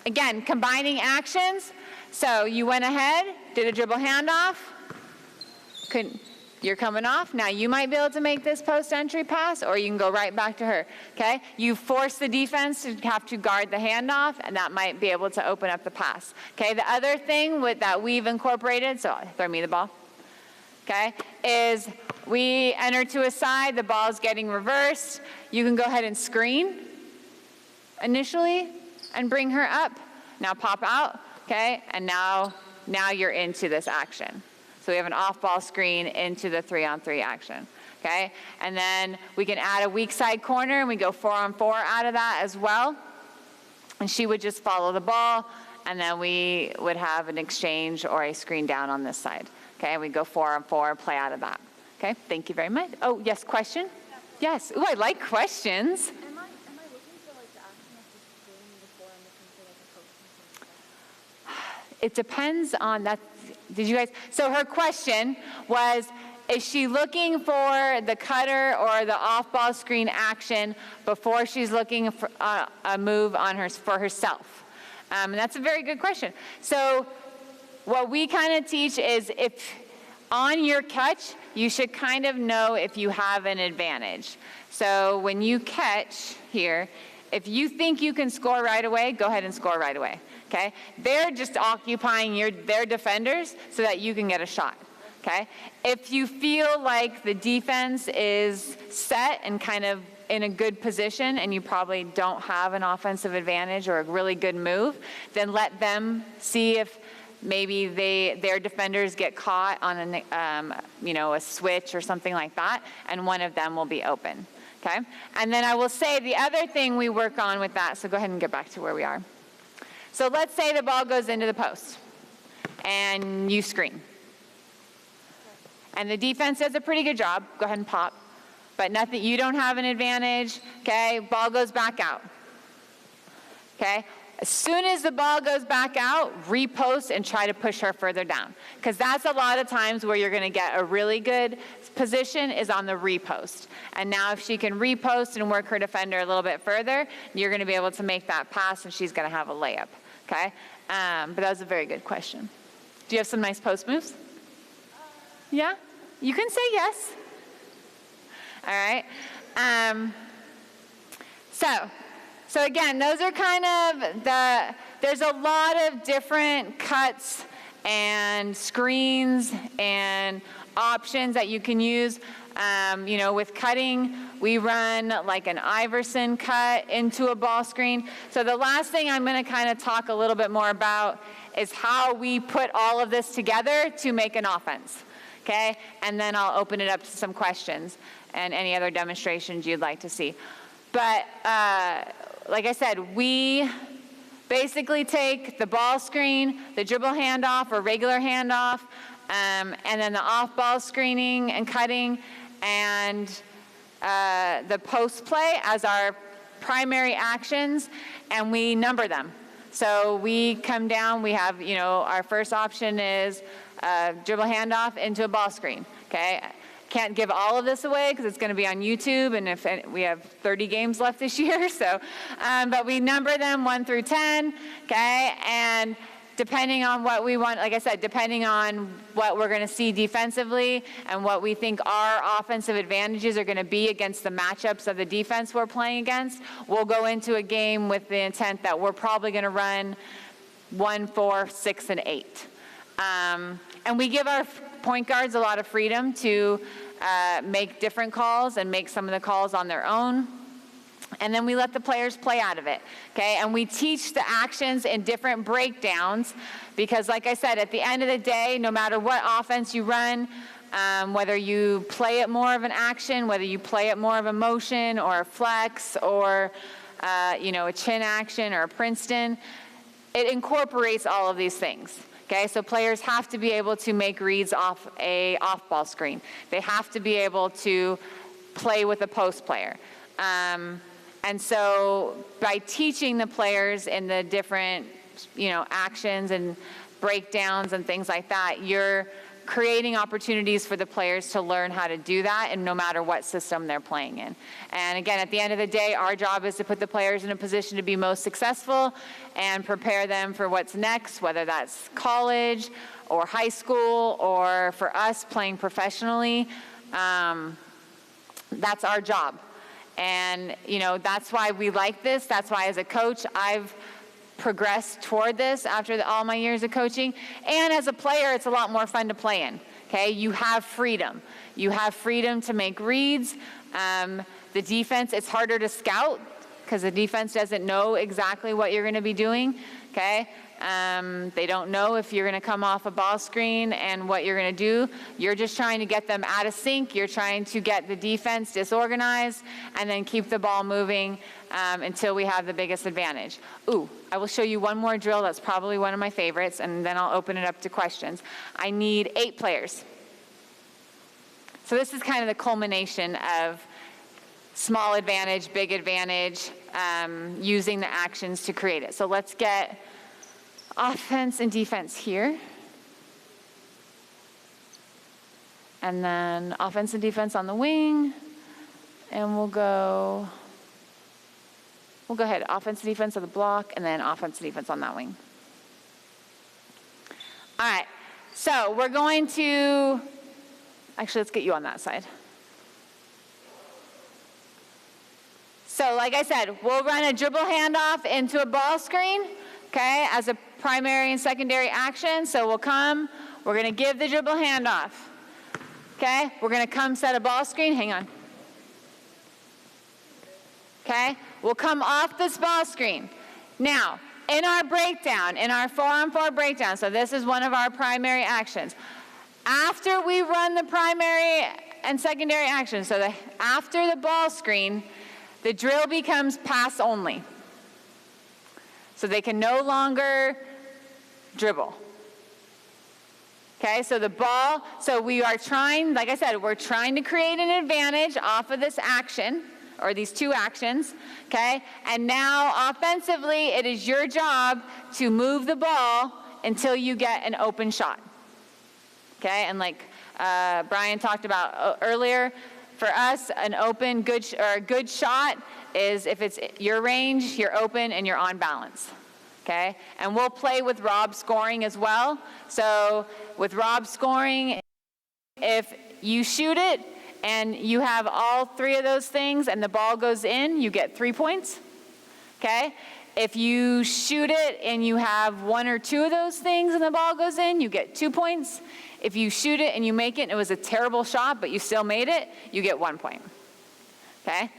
again, combining actions. So you went ahead, did a dribble handoff. You're coming off. Now you might be able to make this post-entry pass, or you can go right back to her, okay? You force the defense to have to guard the handoff, and that might be able to open up the pass, okay? The other thing that we've incorporated, so throw me the ball, okay, is we enter to a side, the ball's getting reversed. You can go ahead and screen initially and bring her up. Now pop out, okay? And now you're into this action. So we have an off-ball screen into the 3-on-3 action, okay? And then we can add a weak side corner, and we go 4-on-4 out of that as well. And she would just follow the ball, and then we would have an exchange or a screen down on this side, okay? We go 4-on-4, play out of that, okay? Thank you very much. Oh, yes, question? Yes. Ooh, I like questions.
Am I looking for like the action of just screening before I'm looking for like a coach?
It depends on that. Did you guys? So her question was, is she looking for the cutter or the off-ball screen action before she's looking for a move on for herself? And that's a very good question. So what we kind of teach is if on your catch, you should kind of know if you have an advantage. So when you catch here, if you think you can score right away, go ahead and score right away, okay? They're just occupying their defenders so that you can get a shot, okay? If you feel like the defense is set and kind of in a good position and you probably don't have an offensive advantage or a really good move, then let them see if maybe their defenders get caught on a switch or something like that, and one of them will be open. Okay? And then I will say the other thing we work on with that, so go ahead and get back to where we are. So let's say the ball goes into the post and you screen. And the defense does a pretty good job. Go ahead and pop. But nothing, you don't have an advantage. Okay? Ball goes back out. Okay? As soon as the ball goes back out, repost and try to push her further down. Because that's a lot of times where you're going to get a really good position is on the repost. And now if she can repost and work her defender a little bit further, you're going to be able to make that pass and she's going to have a layup. Okay? But that was a very good question. Do you have some nice post moves? Yeah? You can say yes. All right. So again, those are kind of there's a lot of different cuts and screens and options that you can use. With cutting, we run like an Iverson cut into a ball screen. So the last thing I'm going to kind of talk a little bit more about is how we put all of this together to make an offense. Okay? And then I'll open it up to some questions and any other demonstrations you'd like to see. But like I said, we basically take the ball screen, the dribble handoff or regular handoff, and then the off-ball screening and cutting, and the post play as our primary actions, and we number them. So we come down, we have, our first option is dribble handoff into a ball screen, okay? Can't give all of this away because it's going to be on YouTube, and we have 30 games left this year. So, but we number them 1 through 10, okay? And depending on what we want, like I said, depending on what we're going to see defensively and what we think our offensive advantages are going to be against the matchups of the defense we're playing against, we'll go into a game with the intent that we're probably going to run 1, 4, 6, and 8. And we give our point guards a lot of freedom to make different calls and make some of the calls on their own. And then we let the players play out of it, okay? And we teach the actions in different breakdowns because, like I said, at the end of the day, no matter what offense you run, whether you play it more of an action, whether you play it more of a motion or a flex or, a chin action or a Princeton, it incorporates all of these things. Okay, so players have to be able to make reads off a off-ball screen. They have to be able to play with a post player. And so by teaching the players in the different, actions and breakdowns and things like that, you're creating opportunities for the players to learn how to do that, and no matter what system they're playing in. And again, at the end of the day, our job is to put the players in a position to be most successful and prepare them for what's next, whether that's college or high school or for us playing professionally. That's our job. And, that's why we like this. That's why as a coach, I've progressed toward this after all my years of coaching. And as a player, it's a lot more fun to play in. Okay, you have freedom. You have freedom to make reads. The defense, it's harder to scout because the defense doesn't know exactly what you're going to be doing. Okay, they don't know if you're going to come off a ball screen and what you're going to do. You're just trying to get them out of sync. You're trying to get the defense disorganized and then keep the ball moving until we have the biggest advantage. Ooh, I will show you one more drill that's probably one of my favorites, and then I'll open it up to questions. I need 8 players. So this is kind of the culmination of small advantage, big advantage, using the actions to create it. So let's get offense and defense here. And then offense and defense on the wing. And we'll go ahead, offense and defense on the block, and then offense and defense on that wing. All right, so we're going to, actually, let's get you on that side. So like I said, we'll run a dribble handoff into a ball screen, okay, as a primary and secondary action. So we'll come, we're going to give the dribble handoff, okay? We're going to come set a ball screen, hang on. Okay, we'll come off this ball screen. Now, in our breakdown, in our 4-on-4 breakdown, so this is one of our primary actions. After we run the primary and secondary actions, so after the ball screen, the drill becomes pass only. So they can no longer dribble. Okay, so the ball, so we are trying, like I said, we're trying to create an advantage off of this action, or these 2 actions, okay? And now offensively, it is your job to move the ball until you get an open shot, okay? And like Brian talked about earlier, for us, an open, good shot is if it's your range, you're open, and you're on balance, okay? And we'll play with Rob scoring as well. So with Rob scoring, if you shoot it, and you have all 3 of those things and the ball goes in, you get 3 points, okay? If you shoot it and you have 1 or 2 of those things and the ball goes in, you get 2 points. If you shoot it and you make it and it was a terrible shot, but you still made it, you get 1 point, okay?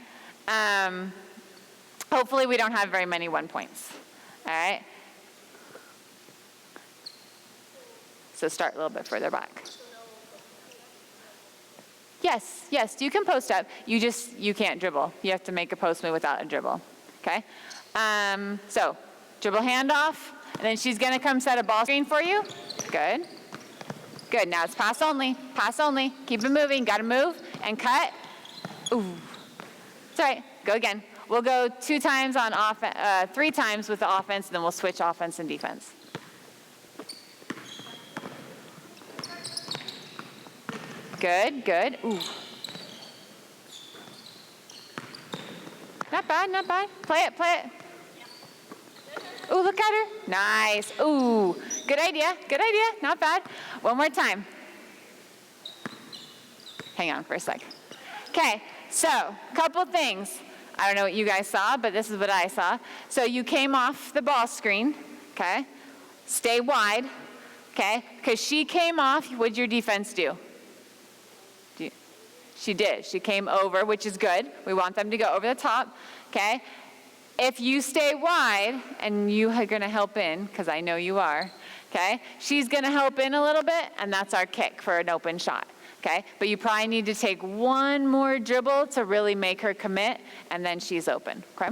Hopefully we don't have very many 1 points, all right? So start a little bit further back. Yes, you can post up. You can't dribble. You have to make a post move without a dribble, okay? So, dribble handoff, and then she's gonna come set a ball screen for you. Good. Good, now it's pass only, keep it moving, gotta move, and cut. Ooh, it's all right, go again. We'll go 2 times on offense, 3 times with the offense, and then we'll switch offense and defense. Good. Ooh. Not bad. Play it. Ooh, look at her. Nice. Ooh, good idea. Not bad. One more time. Hang on for a sec. Okay, so couple things. I don't know what you guys saw, but this is what I saw. So you came off the ball screen, okay? Stay wide, okay? Because she came off, what'd your defense do? She did. She came over, which is good. We want them to go over the top, okay? If you stay wide, and you are going to help in, because I know you are, okay? She's going to help in a little bit, and that's our kick for an open shot, okay? But you probably need to take one more dribble to really make her commit, and then she's open, okay?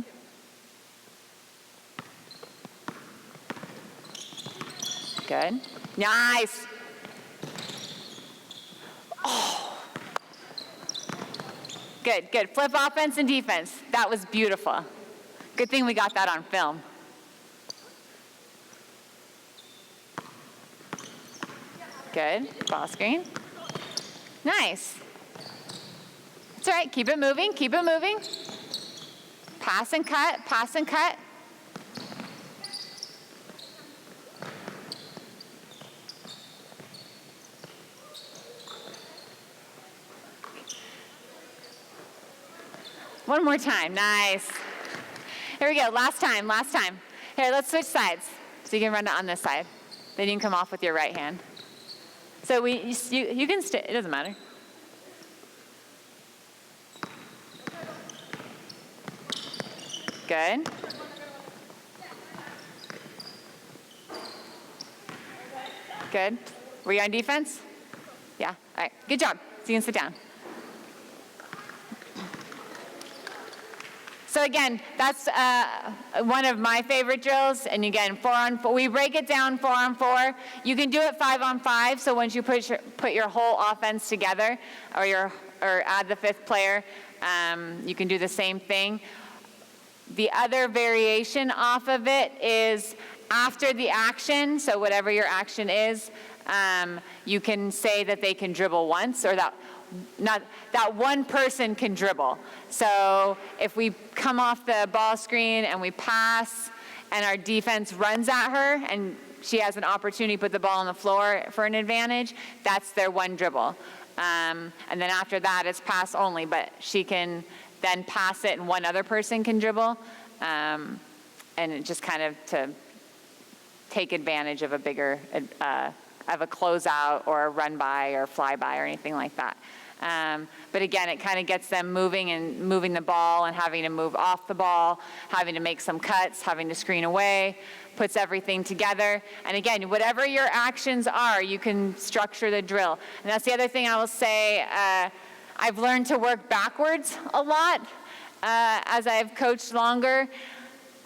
Good. Nice. Oh. Good, good. Flip offense and defense. That was beautiful. Good thing we got that on film. Good. Ball screen. Nice. That's all right. Keep it moving. Keep it moving. Pass and cut. Pass and cut. One more time. Nice. Here we go. Last time. Last time. Here, let's switch sides. So you can run it on this side. Then you can come off with your right hand. So you can stay. It doesn't matter. Good. Good. Were you on defense? Yeah. All right. Good job. So you can sit down. So again, that's one of my favorite drills. And again, 4-on-4. We break it down 4-on-4. You can do it 5-on-5. So once you put your whole offense together, or add the fifth player, you can do the same thing. The other variation off of it is after the action. So whatever your action is, you can say that they can dribble once, or that one person can dribble. So if we come off the ball screen and we pass and our defense runs at her and she has an opportunity to put the ball on the floor for an advantage, that's their one dribble. And then after that, it's pass only, but she can then pass it and one other person can dribble. And it just kind of to take advantage of a bigger, of a closeout or a run by or fly by or anything like that. But again, it kind of gets them moving and moving the ball and having to move off the ball, having to make some cuts, having to screen away, puts everything together. And again, whatever your actions are, you can structure the drill. And that's the other thing I will say. I've learned to work backwards a lot as I've coached longer.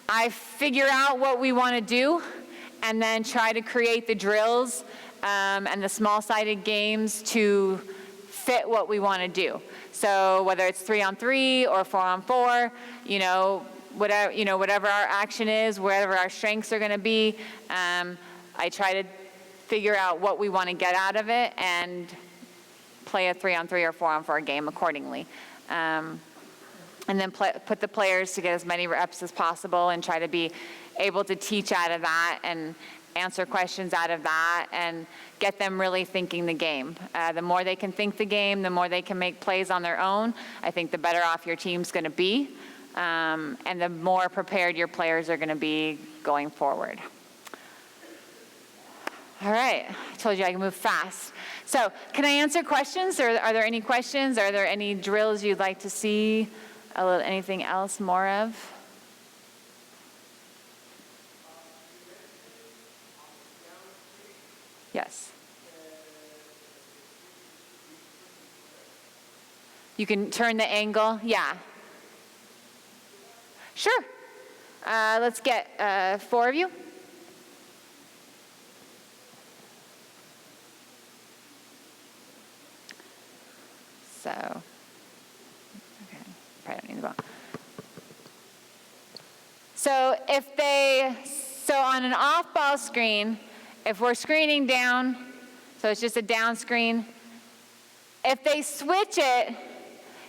I figure out what we want to do and then try to create the drills and the small-sided games to fit what we want to do. So whether it's 3-on-3 or 4-on-4, whatever our action is, wherever our strengths are going to be, I try to figure out what we want to get out of it and play a 3-on-3 or 4-on-4 game accordingly. And then put the players to get as many reps as possible and try to be able to teach out of that and answer questions out of that and get them really thinking the game. The more they can think the game, the more they can make plays on their own, I think the better off your team's going to be, and the more prepared your players are going to be going forward. All right, I told you I can move fast. So can I answer questions, or are there any questions? Are there any drills you'd like to see? Anything else more of? Yes. You can turn the angle. Yeah. Sure. Let's get 4 of you. So, okay, probably don't need the ball. So on an off-ball screen, if we're screening down, so it's just a down screen, if they switch it,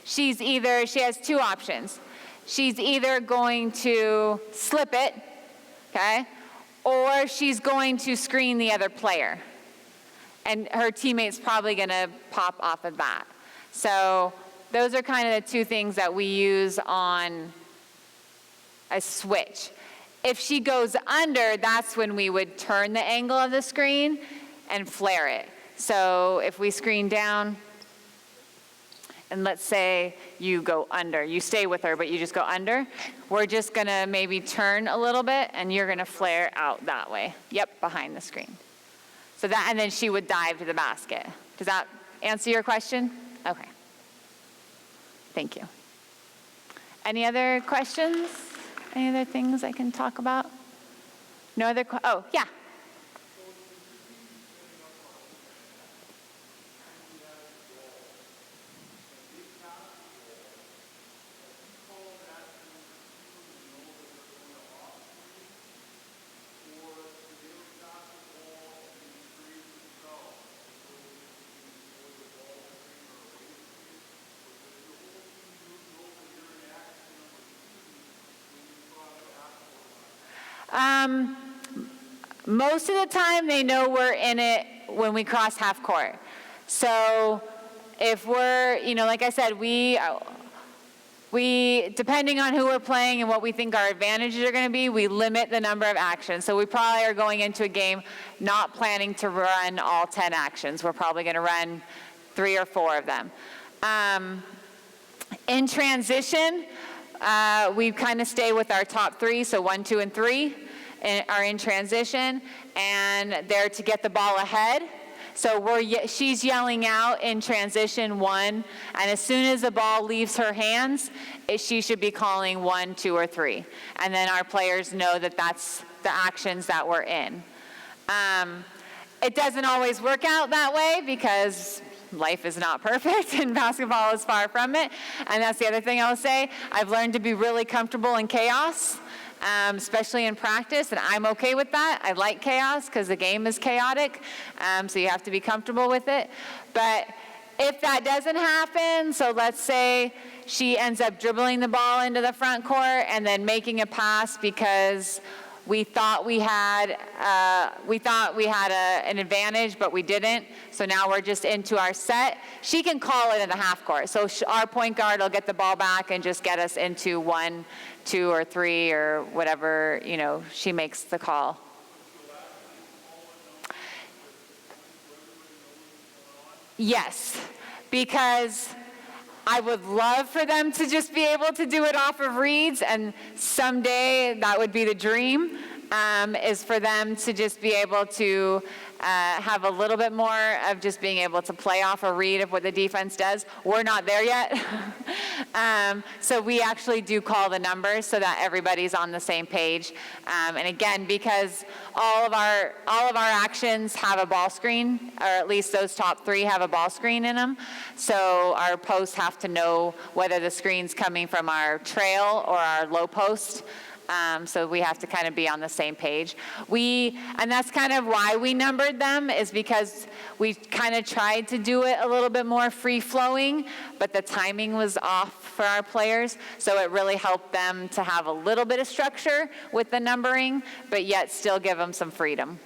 she has 2 options. She's either going to slip it, okay, or she's going to screen the other player. And her teammate's probably going to pop off of that. So those are kind of the 2 things that we use on a switch. If she goes under, that's when we would turn the angle of the screen and flare it. So if we screen down, and let's say you go under. You stay with her, but you just go under. We're just gonna maybe turn a little bit, and you're gonna flare out that way. Yep, behind the screen. So that, and then she would dive to the basket. Does that answer your question? Okay. Thank you. Any other questions? Any other things I can talk about? No other, oh, yeah. Most of the time they know we're in it when we cross half court. So if we're, like I said, we depending on who we're playing and what we think our advantages are going to be, we limit the number of actions. So we probably are going into a game not planning to run all 10 actions. We're probably going to run 3 or 4 of them. In transition, we kind of stay with our top 3, so 1, 2, and 3 are in transition, and they're to get the ball ahead. So she's yelling out in transition 1, and as soon as the ball leaves her hands, she should be calling 1, 2, or 3. And then our players know that that's the actions that we're in. It doesn't always work out that way because life is not perfect and basketball is far from it. And that's the other thing I'll say. I've learned to be really comfortable in chaos, especially in practice, and I'm okay with that. I like chaos because the game is chaotic, so you have to be comfortable with it. But if that doesn't happen, so let's say she ends up dribbling the ball into the front court and then making a pass because we thought we had an advantage, but we didn't. So now we're just into our set. She can call it in the half court. So our point guard will get the ball back and just get us into 1, 2, or 3, or whatever, she makes the call. Yes, because I would love for them to just be able to do it off of reads, and someday that would be the dream, is for them to just be able to have a little bit more of just being able to play off a read of what the defense does. We're not there yet. So we actually do call the numbers so that everybody's on the same page. And again, because all of our actions have a ball screen, or at least those top 3 have a ball screen in them. So our posts have to know whether the screen's coming from our trail or our low post. So we have to kind of be on the same page. And that's kind of why we numbered them, is because we kind of tried to do it a little bit more free-flowing, but the timing was off for our players. So it really helped them to have a little bit of structure with the numbering, but yet still give them some freedom.